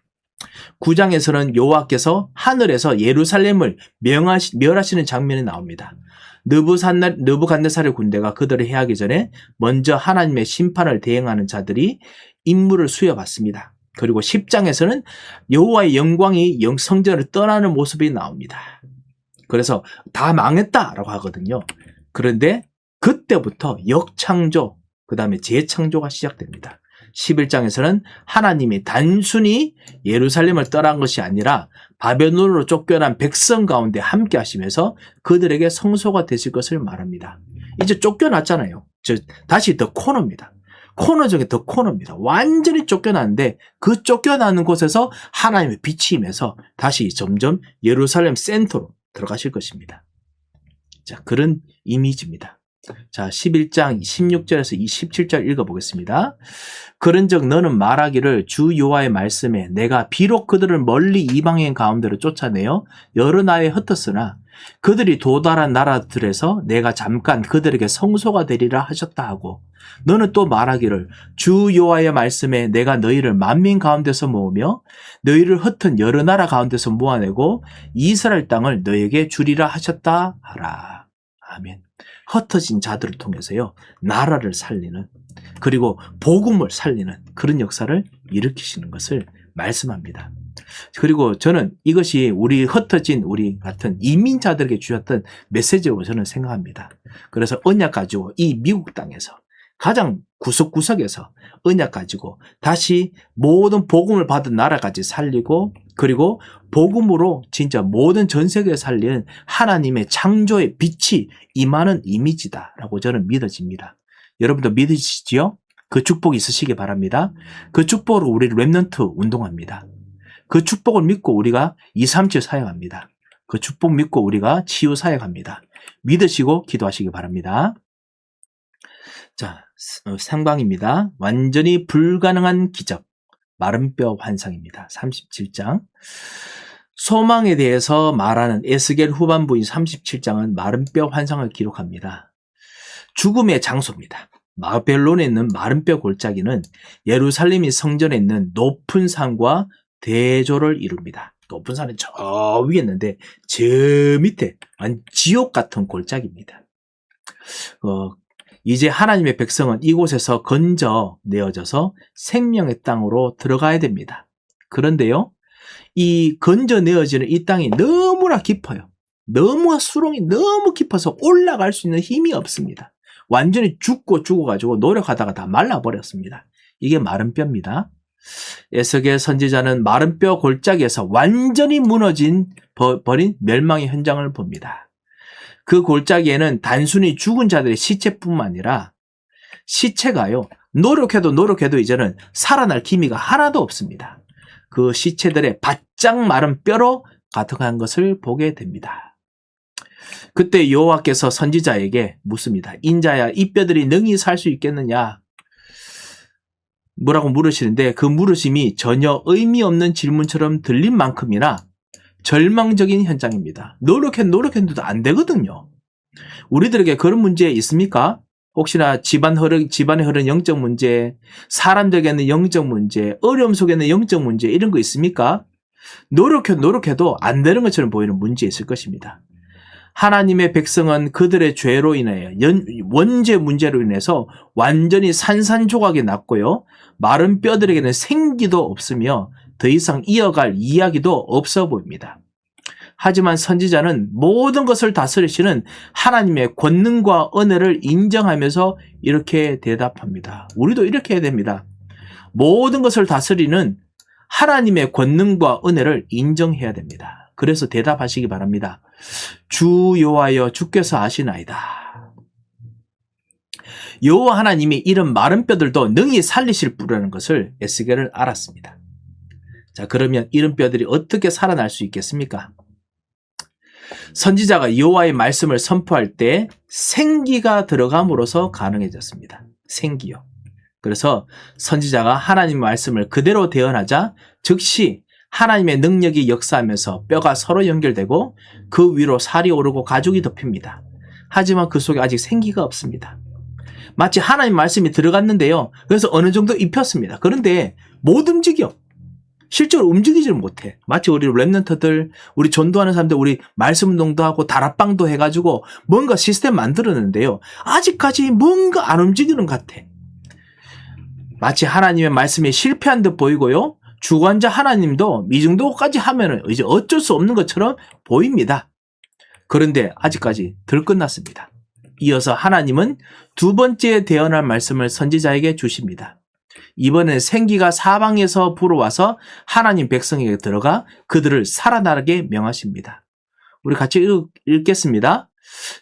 9장에서는 여호와께서 하늘에서 예루살렘을 멸하시는 장면이 나옵니다. 느부갓네살의 군대가 그들을 해하기 전에 먼저 하나님의 심판을 대행하는 자들이 임무를 수여받습니다. 그리고 10장에서는 여호와의 영광이 성전을 떠나는 모습이 나옵니다. 그래서 다 망했다라고 하거든요. 그런데 그때부터 역창조, 그 다음에 재창조가 시작됩니다. 11장에서는 하나님이 단순히 예루살렘을 떠난 것이 아니라 바벨론으로 쫓겨난 백성 가운데 함께 하시면서 그들에게 성소가 되실 것을 말합니다. 이제 쫓겨났잖아요. 다시 더 코너입니다. 코너 중에 더 코너입니다. 완전히 쫓겨났는데 그 쫓겨나는 곳에서 하나님의 빛이 임해서 다시 점점 예루살렘 센터로 들어가실 것입니다. 자, 그런 이미지입니다. 자, 11장 16절에서 27절 읽어보겠습니다. 그런즉 너는 말하기를 주 여호와의 말씀에 내가 비록 그들을 멀리 이방인 가운데로 쫓아내어 여러 나라에 흩었으나 그들이 도달한 나라들에서 내가 잠깐 그들에게 성소가 되리라 하셨다 하고, 너는 또 말하기를 주 여호와의 말씀에 내가 너희를 만민 가운데서 모으며 너희를 흩은 여러 나라 가운데서 모아내고 이스라엘 땅을 너희에게 주리라 하셨다 하라. 아멘. 흩어진 자들을 통해서요, 나라를 살리는, 그리고 복음을 살리는 그런 역사를 일으키시는 것을 말씀합니다. 그리고 저는 이것이 우리 흩어진 우리 같은 이민자들에게 주셨던 메시지라고 저는 생각합니다. 그래서 언약 가지고 이 미국 땅에서 가장 구석구석에서 언약 가지고 다시 모든 복음을 받은 나라까지 살리고, 그리고 복음으로 진짜 모든 전 세계에 살리는 하나님의 창조의 빛이 임하는 이미지다라고 저는 믿어집니다. 여러분도 믿으시지요? 그 축복이 있으시기 바랍니다. 그 축복으로 우리 렘넌트 운동합니다. 그 축복을 믿고 우리가 237 사역합니다. 그 축복 믿고 우리가 치유 사역합니다. 믿으시고 기도하시기 바랍니다. 자, 3강입니다. 완전히 불가능한 기적, 마른 뼈 환상입니다. 37장. 소망에 대해서 말하는 에스겔 후반부인 37장은 마른 뼈 환상을 기록합니다. 죽음의 장소입니다. 바벨론에 있는 마른 뼈 골짜기는 예루살렘이 성전에 있는 높은 산과 대조를 이룹니다. 높은 산은 저 위에 있는데 저 밑에 지옥 같은 골짜기입니다. 이제 하나님의 백성은 이곳에서 건져내어져서 생명의 땅으로 들어가야 됩니다. 그런데요, 이 건져내어지는 이 땅이 너무나 깊어요. 수렁이 너무 깊어서 올라갈 수 있는 힘이 없습니다. 완전히 죽어가지고 노력하다가 다 말라버렸습니다. 이게 마른 뼈입니다. 에스겔 선지자는 마른 뼈 골짜기에서 완전히 버린 멸망의 현장을 봅니다. 그 골짜기에는 단순히 죽은 자들의 시체뿐만 아니라 시체가요, 노력해도 이제는 살아날 기미가 하나도 없습니다. 그 시체들의 바짝 마른 뼈로 가득한 것을 보게 됩니다. 그때 여호와께서 선지자에게 묻습니다. 인자야, 이 뼈들이 능히 살 수 있겠느냐? 뭐라고 물으시는데 그 물으심이 전혀 의미 없는 질문처럼 들린 만큼이나 절망적인 현장입니다. 노력했는데도 안 되거든요. 우리들에게 그런 문제 있습니까? 혹시나 집안에 흐르는 영적 문제, 사람들에게는 영적 문제, 어려움 속에는 영적 문제 이런 거 있습니까? 노력해도 안 되는 것처럼 보이는 문제 있을 것입니다. 하나님의 백성은 그들의 죄로 인하여 원죄 문제로 인해서 완전히 산산조각이 났고요. 마른 뼈들에게는 생기도 없으며 더 이상 이어갈 이야기도 없어 보입니다. 하지만 선지자는 모든 것을 다스리시는 하나님의 권능과 은혜를 인정하면서 이렇게 대답합니다. 우리도 이렇게 해야 됩니다. 모든 것을 다스리는 하나님의 권능과 은혜를 인정해야 됩니다. 그래서 대답하시기 바랍니다. 주 여호와여 주께서 아시나이다. 여호와 하나님이 이런 마른 뼈들도 능히 살리실 분이라는 것을 에스겔은 알았습니다. 자, 그러면 이런 뼈들이 어떻게 살아날 수 있겠습니까? 선지자가 여호와의 말씀을 선포할 때 생기가 들어감으로써 가능해졌습니다. 생기요. 그래서 선지자가 하나님의 말씀을 그대로 대언하자 즉시 하나님의 능력이 역사하면서 뼈가 서로 연결되고 그 위로 살이 오르고 가죽이 덮입니다. 하지만 그 속에 아직 생기가 없습니다. 마치 하나님 말씀이 들어갔는데요. 그래서 어느 정도 입혔습니다. 그런데 못 움직여. 실제로 움직이지를 못해. 마치 우리 랩런트들, 우리 전도하는 사람들, 우리 말씀 운동도 하고 다락방도 해가지고 뭔가 시스템 만들었는데요. 아직까지 뭔가 안 움직이는 것 같아. 마치 하나님의 말씀이 실패한 듯 보이고요. 주관자 하나님도 이 정도까지 하면은 이제 어쩔 수 없는 것처럼 보입니다. 그런데 아직까지 덜 끝났습니다. 이어서 하나님은 두 번째 대언할 말씀을 선지자에게 주십니다. 이번엔 생기가 사방에서 불어와서 하나님 백성에게 들어가 그들을 살아나게 명하십니다. 우리 같이 읽겠습니다.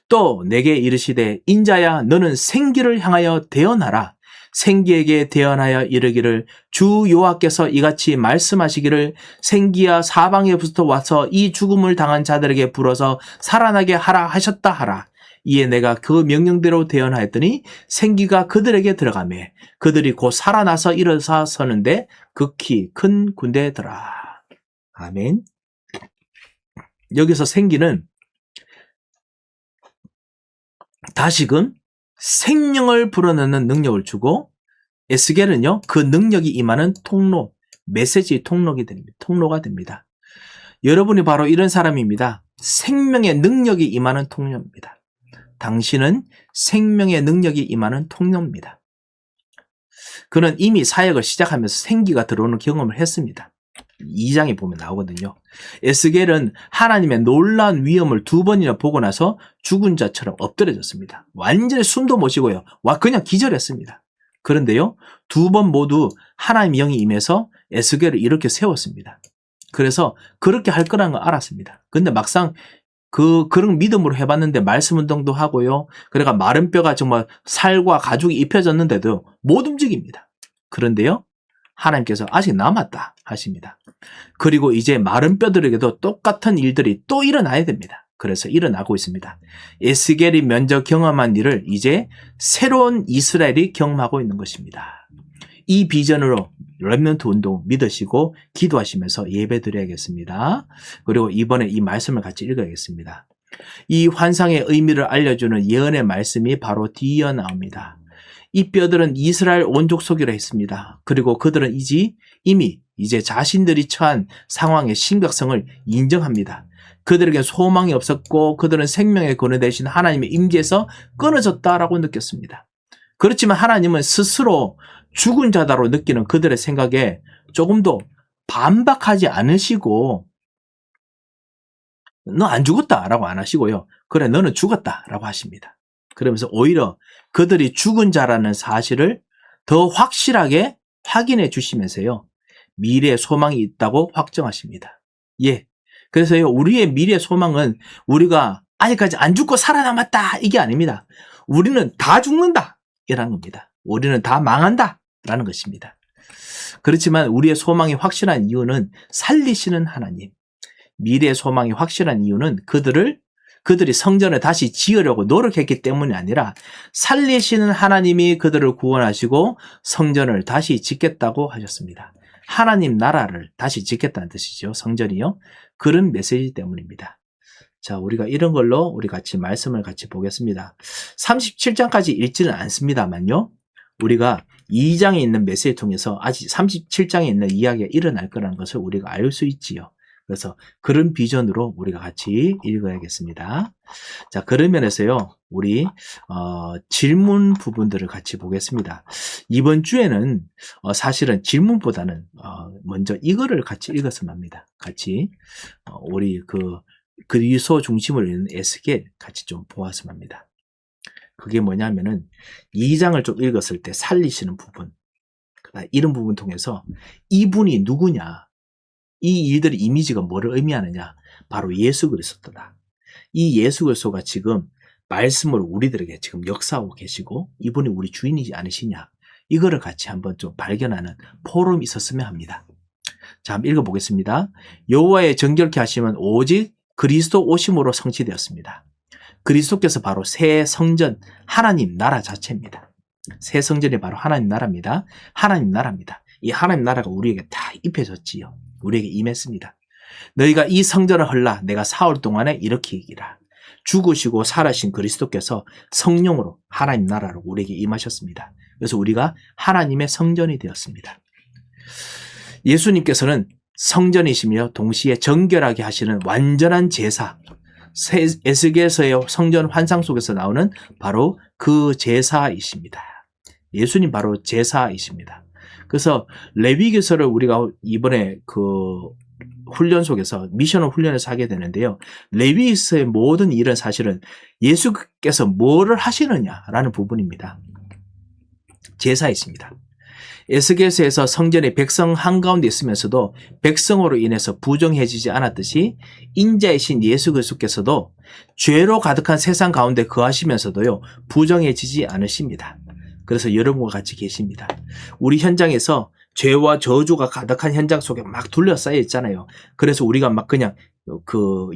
또 내게 이르시되 인자야 너는 생기를 향하여 대언하라. 생기에게 대언하여 이르기를 주 여호와께서 이같이 말씀하시기를 생기야 사방에부터 와서 이 죽음을 당한 자들에게 불어서 살아나게 하라 하셨다 하라. 이에 내가 그 명령대로 대언하였더니 생기가 그들에게 들어가매 그들이 곧 살아나서 일어서 서는데 극히 큰 군대더라. 아멘. 여기서 생기는 다시금 생명을 불어넣는 능력을 주고 에스겔은요 그 능력이 임하는 통로, 메시지 통로가 됩니다. 여러분이 바로 이런 사람입니다. 생명의 능력이 임하는 통로입니다. 당신은 생명의 능력이 임하는 통로입니다. 그는 이미 사역을 시작하면서 생기가 들어오는 경험을 했습니다. 2장에 보면 나오거든요. 에스겔은 하나님의 놀라운 위엄을 2번이나 보고 나서 죽은 자처럼 엎드려졌습니다. 완전히 숨도 못 쉬고요. 그냥 기절했습니다. 그런데요, 2번 모두 하나님 영이 임해서 에스겔을 이렇게 세웠습니다. 그래서 그렇게 할 거라는 걸 알았습니다. 근데 막상 그런 믿음으로 해봤는데 말씀 운동도 하고요. 그러니까 마른 뼈가 정말 살과 가죽이 입혀졌는데도 못 움직입니다. 그런데요, 하나님께서 아직 남았다 하십니다. 그리고 이제 마른 뼈들에게도 똑같은 일들이 또 일어나야 됩니다. 그래서 일어나고 있습니다. 에스겔이 먼저 경험한 일을 이제 새로운 이스라엘이 경험하고 있는 것입니다. 이 비전으로 렘넌트 운동 믿으시고 기도하시면서 예배 드려야겠습니다. 그리고 이번에 이 말씀을 같이 읽어야겠습니다. 이 환상의 의미를 알려주는 예언의 말씀이 바로 뒤이어 나옵니다. 이 뼈들은 이스라엘 온 족속이라 했습니다. 그리고 그들은 이미 이제 자신들이 처한 상황의 심각성을 인정합니다. 그들에게 소망이 없었고 그들은 생명의 근원 대신 하나님의 임재에서 끊어졌다라고 느꼈습니다. 그렇지만 하나님은 스스로 죽은 자다로 느끼는 그들의 생각에 조금도 반박하지 않으시고 너 안 죽었다라고 안 하시고요. 그래 너는 죽었다라고 하십니다. 그러면서 오히려 그들이 죽은 자라는 사실을 더 확실하게 확인해 주시면서요. 미래의 소망이 있다고 확정하십니다. 예. 그래서요. 우리의 미래의 소망은 우리가 아직까지 안 죽고 살아남았다 이게 아닙니다. 우리는 다 죽는다 이라는 겁니다. 우리는 다 망한다 라는 것입니다. 그렇지만 우리의 소망이 확실한 이유는 살리시는 하나님, 미래의 소망이 확실한 이유는 그들이 성전을 다시 지으려고 노력했기 때문이 아니라 살리시는 하나님이 그들을 구원하시고 성전을 다시 짓겠다고 하셨습니다. 하나님 나라를 다시 짓겠다는 뜻이죠. 성전이요. 그런 메시지 때문입니다. 자, 우리가 이런 걸로 우리 같이 말씀을 같이 보겠습니다. 37장까지 읽지는 않습니다만요. 우리가 2장에 있는 메시지를 통해서 아직 37장에 있는 이야기가 일어날 거라는 것을 우리가 알 수 있지요. 그래서 그런 비전으로 우리가 같이 읽어야겠습니다. 자, 그런 면에서요, 우리 질문 부분들을 같이 보겠습니다. 이번 주에는 사실은 질문보다는 먼저 이거를 같이 읽었으면 합니다. 같이 우리 그리스도 중심으로 있는 에스겔 같이 좀 보았으면 합니다. 그게 뭐냐면은 2장을 좀 읽었을 때 살리시는 부분, 이런 부분 통해서 이분이 누구냐, 이 일들의 이미지가 뭐를 의미하느냐, 바로 예수 그리스도다. 이 예수 그리스도가 지금 말씀을 우리들에게 지금 역사하고 계시고 이분이 우리 주인이지 않으시냐, 이거를 같이 한번 좀 발견하는 포럼이 있었으면 합니다. 자, 한번 읽어보겠습니다. 여호와의 정결케 하심은 오직 그리스도 오심으로 성취되었습니다. 그리스도께서 바로 새 성전, 하나님 나라 자체입니다. 새 성전이 바로 하나님 나라입니다. 하나님 나라입니다. 이 하나님 나라가 우리에게 다 입혀졌지요. 우리에게 임했습니다. 너희가 이 성전을 헐라 내가 사흘 동안에 이렇게 얘기라. 죽으시고 살아신 그리스도께서 성령으로 하나님 나라로 우리에게 임하셨습니다. 그래서 우리가 하나님의 성전이 되었습니다. 예수님께서는 성전이시며 동시에 정결하게 하시는 완전한 제사, 에스겔서의 성전 환상 속에서 나오는 바로 그 제사이십니다. 예수님 바로 제사이십니다. 그래서 레위기서를 우리가 이번에 훈련 속에서 미션을 훈련해서 하게 되는데요. 레위기서의 모든 일은 사실은 예수께서 뭐를 하시느냐라는 부분입니다. 제사이십니다. 에스겔서에서 성전의 백성 한가운데 있으면서도 백성으로 인해서 부정해지지 않았듯이 인자이신 예수 그리스도께서도 죄로 가득한 세상 가운데 거하시면서도요, 부정해지지 않으십니다. 그래서 여러분과 같이 계십니다. 우리 현장에서 죄와 저주가 가득한 현장 속에 막 둘러싸여 있잖아요. 그래서 우리가 막 그냥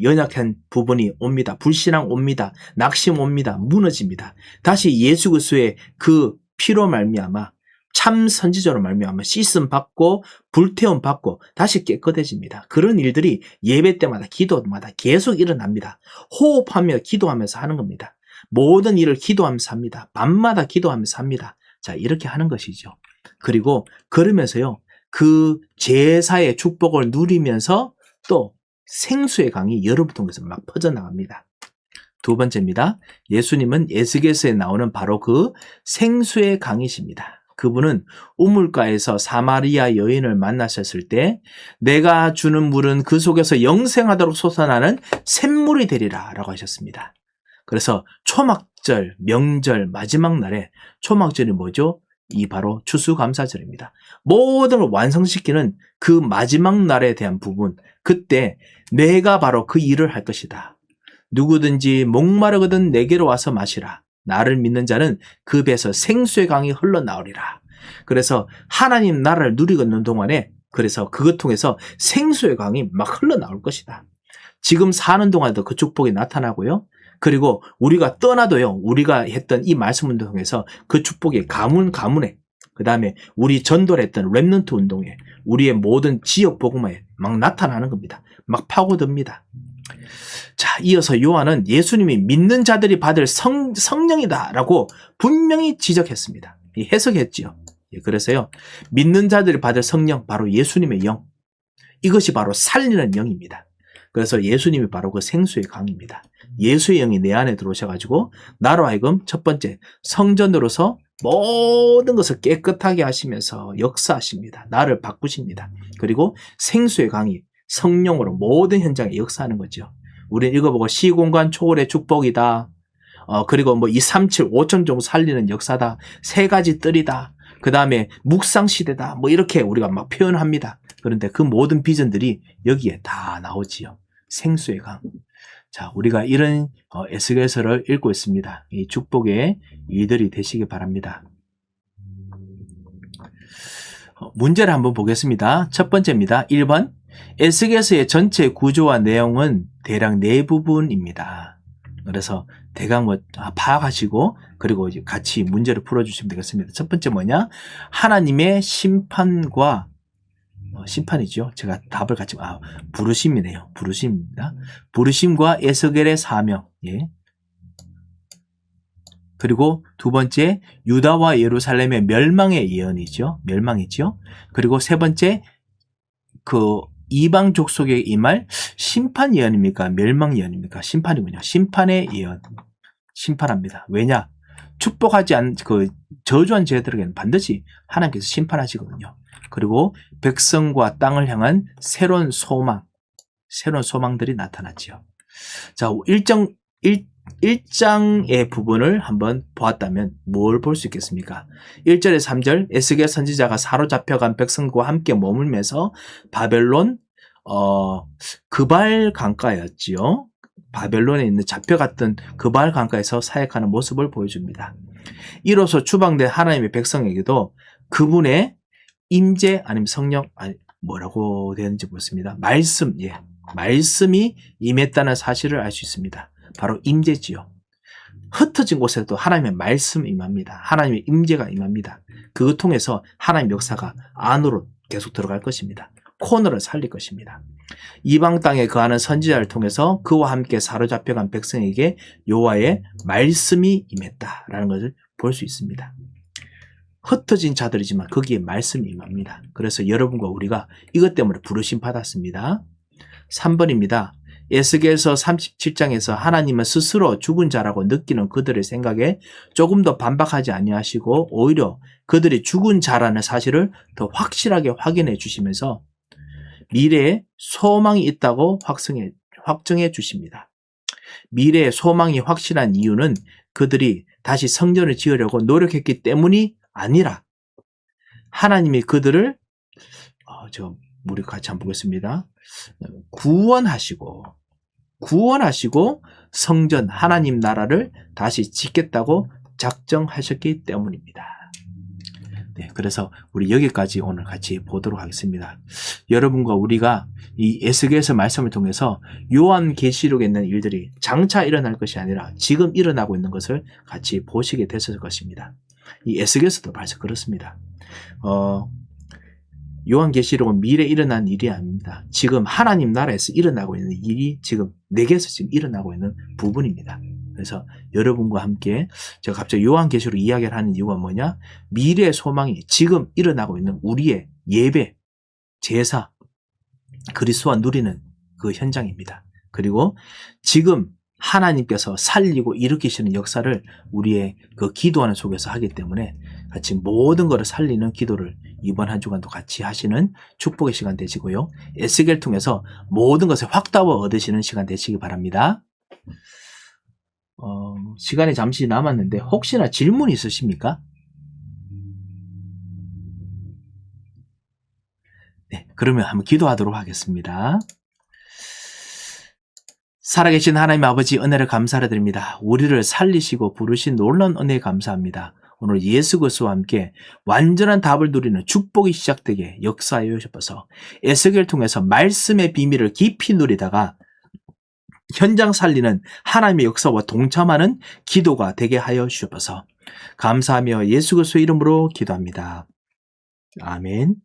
연약한 부분이 옵니다. 불신앙 옵니다. 낙심 옵니다. 무너집니다. 다시 예수 그리스도의 그 피로 말미암아 참 선지자로 말미암아 씻음 받고 불태움 받고 다시 깨끗해집니다. 그런 일들이 예배 때마다 기도마다 계속 일어납니다. 호흡하며 기도하면서 하는 겁니다. 모든 일을 기도하면서 합니다. 밤마다 기도하면서 합니다. 자, 이렇게 하는 것이죠. 그리고 그러면서요, 그 제사의 축복을 누리면서 또 생수의 강이 여러분 통해서 막 퍼져나갑니다. 두 번째입니다. 예수님은 에스겔서에 나오는 바로 그 생수의 강이십니다. 그분은 우물가에서 사마리아 여인을 만나셨을 때 내가 주는 물은 그 속에서 영생하도록 솟아나는 샘물이 되리라 라고 하셨습니다. 그래서 초막절, 명절 마지막 날에 초막절이 뭐죠? 이 바로 추수감사절입니다. 모든 걸 완성시키는 그 마지막 날에 대한 부분, 그때 내가 바로 그 일을 할 것이다. 누구든지 목마르거든 내게로 와서 마시라. 나를 믿는 자는 그 배에서 생수의 강이 흘러나오리라. 그래서 하나님 나라를 누리고 있는 동안에 그래서 그것 통해서 생수의 강이 막 흘러나올 것이다. 지금 사는 동안에도 그 축복이 나타나고요. 그리고 우리가 떠나도요, 우리가 했던 이 말씀을 통해서 그 축복이 가문에, 그 다음에 우리 전도를 했던 렘넌트 운동에, 우리의 모든 지역 복음화에 막 나타나는 겁니다. 막 파고듭니다. 자, 이어서 요한은 예수님이 믿는 자들이 받을 성령이다라고 분명히 지적했습니다. 해석했지요. 그래서요, 믿는 자들이 받을 성령, 바로 예수님의 영, 이것이 바로 살리는 영입니다. 그래서 예수님이 바로 그 생수의 강입니다. 예수의 영이 내 안에 들어오셔가지고 나로 하여금 첫 번째 성전으로서 모든 것을 깨끗하게 하시면서 역사하십니다. 나를 바꾸십니다. 그리고 생수의 강이 성령으로 모든 현장에 역사하는 거죠. 우리는 읽어보고 시공간 초월의 축복이다. 그리고 뭐 237, 5천 종 살리는 역사다. 세 가지 뜰이다. 그 다음에 묵상시대다. 뭐 이렇게 우리가 막 표현합니다. 그런데 그 모든 비전들이 여기에 다 나오지요. 생수의 강. 자, 우리가 이런 에스겔서를 읽고 있습니다. 이 축복의 일들이 되시기 바랍니다. 문제를 한번 보겠습니다. 첫 번째입니다. 1번. 에스겔서의 전체 구조와 내용은 대략 4부분입니다. 그래서 대강 파악하시고 그리고 이제 같이 문제를 풀어주시면 되겠습니다. 첫 번째 뭐냐? 하나님의 심판과 심판이죠. 제가 답을 같이 부르심이네요. 부르심입니다. 부르심과 에스겔의 사명. 예. 그리고 두 번째 유다와 예루살렘의 멸망의 예언이죠. 멸망이죠. 그리고 세 번째 그 이방 족속에 임할 심판 예언입니까? 멸망 예언입니까? 심판이군요. 심판의 예언. 심판합니다. 왜냐? 축복하지 않은 저주한 죄들에게는 반드시 하나님께서 심판하시거든요. 그리고 백성과 땅을 향한 새로운 소망들이 나타났지요. 자, 1장의 부분을 한번 보았다면 뭘 볼 수 있겠습니까? 1절에 3절 에스겔 선지자가 사로잡혀간 백성과 함께 머물면서 바벨론 그발 강가였지요. 바벨론에 있는 잡혀갔던 그발 강가에서 사역하는 모습을 보여줍니다. 이로써 추방된 하나님의 백성에게도 그분의 임재 아니면 성령 뭐라고 되는지 보겠습니다. 말씀이 임했다는 사실을 알 수 있습니다. 바로 임재지요. 흩어진 곳에도 하나님의 말씀이 임합니다. 하나님의 임재가 임합니다. 그거 통해서 하나님의 역사가 안으로 계속 들어갈 것입니다. 코너를 살릴 것입니다. 이방 땅에 거하는 선지자를 통해서 그와 함께 사로잡혀간 백성에게 여호와의 말씀이 임했다라는 것을 볼 수 있습니다. 흩어진 자들이지만 거기에 말씀이 임합니다. 그래서 여러분과 우리가 이것 때문에 부르심 받았습니다. 3번입니다. 에스겔서 37장에서 하나님은 스스로 죽은 자라고 느끼는 그들의 생각에 조금 더 반박하지 아니하시고 오히려 그들이 죽은 자라는 사실을 더 확실하게 확인해 주시면서 미래에 소망이 있다고 확정해 주십니다. 미래에 소망이 확실한 이유는 그들이 다시 성전을 지으려고 노력했기 때문이 아니라 하나님이 그들을 우리 같이 한번 보겠습니다. 구원하시고 성전 하나님 나라를 다시 짓겠다고 작정하셨기 때문입니다. 네, 그래서 우리 여기까지 오늘 같이 보도록 하겠습니다. 여러분과 우리가 이 에스겔서 말씀을 통해서 요한계시록에 있는 일들이 장차 일어날 것이 아니라 지금 일어나고 있는 것을 같이 보시게 됐을 것입니다. 이 에스겔서도 벌써 그렇습니다. 요한계시록은 미래에 일어난 일이 아닙니다. 지금 하나님 나라에서 일어나고 있는 일이 지금 내게서 지금 일어나고 있는 부분입니다. 그래서 여러분과 함께 제가 갑자기 요한계시록 이야기를 하는 이유가 뭐냐? 미래의 소망이 지금 일어나고 있는 우리의 예배, 제사, 그리스도와 누리는 그 현장입니다. 그리고 지금 하나님께서 살리고 일으키시는 역사를 우리의 그 기도하는 속에서 하기 때문에 같이 모든 것을 살리는 기도를 이번 한 주간도 같이 하시는 축복의 시간 되시고요. 에스겔 통해서 모든 것을 확답을 얻으시는 시간 되시기 바랍니다. 시간이 잠시 남았는데 혹시나 질문 있으십니까? 네, 그러면 한번 기도하도록 하겠습니다. 살아계신 하나님 아버지 은혜를 감사를 드립니다. 우리를 살리시고 부르신 놀라운 은혜에 감사합니다. 오늘 예수 그리스도와 함께 완전한 답을 누리는 축복이 시작되게 역사하여 주셔서 에스겔 통해서 말씀의 비밀을 깊이 누리다가 현장 살리는 하나님의 역사와 동참하는 기도가 되게 하여 주셔서 감사하며 예수 그리스도 이름으로 기도합니다. 아멘.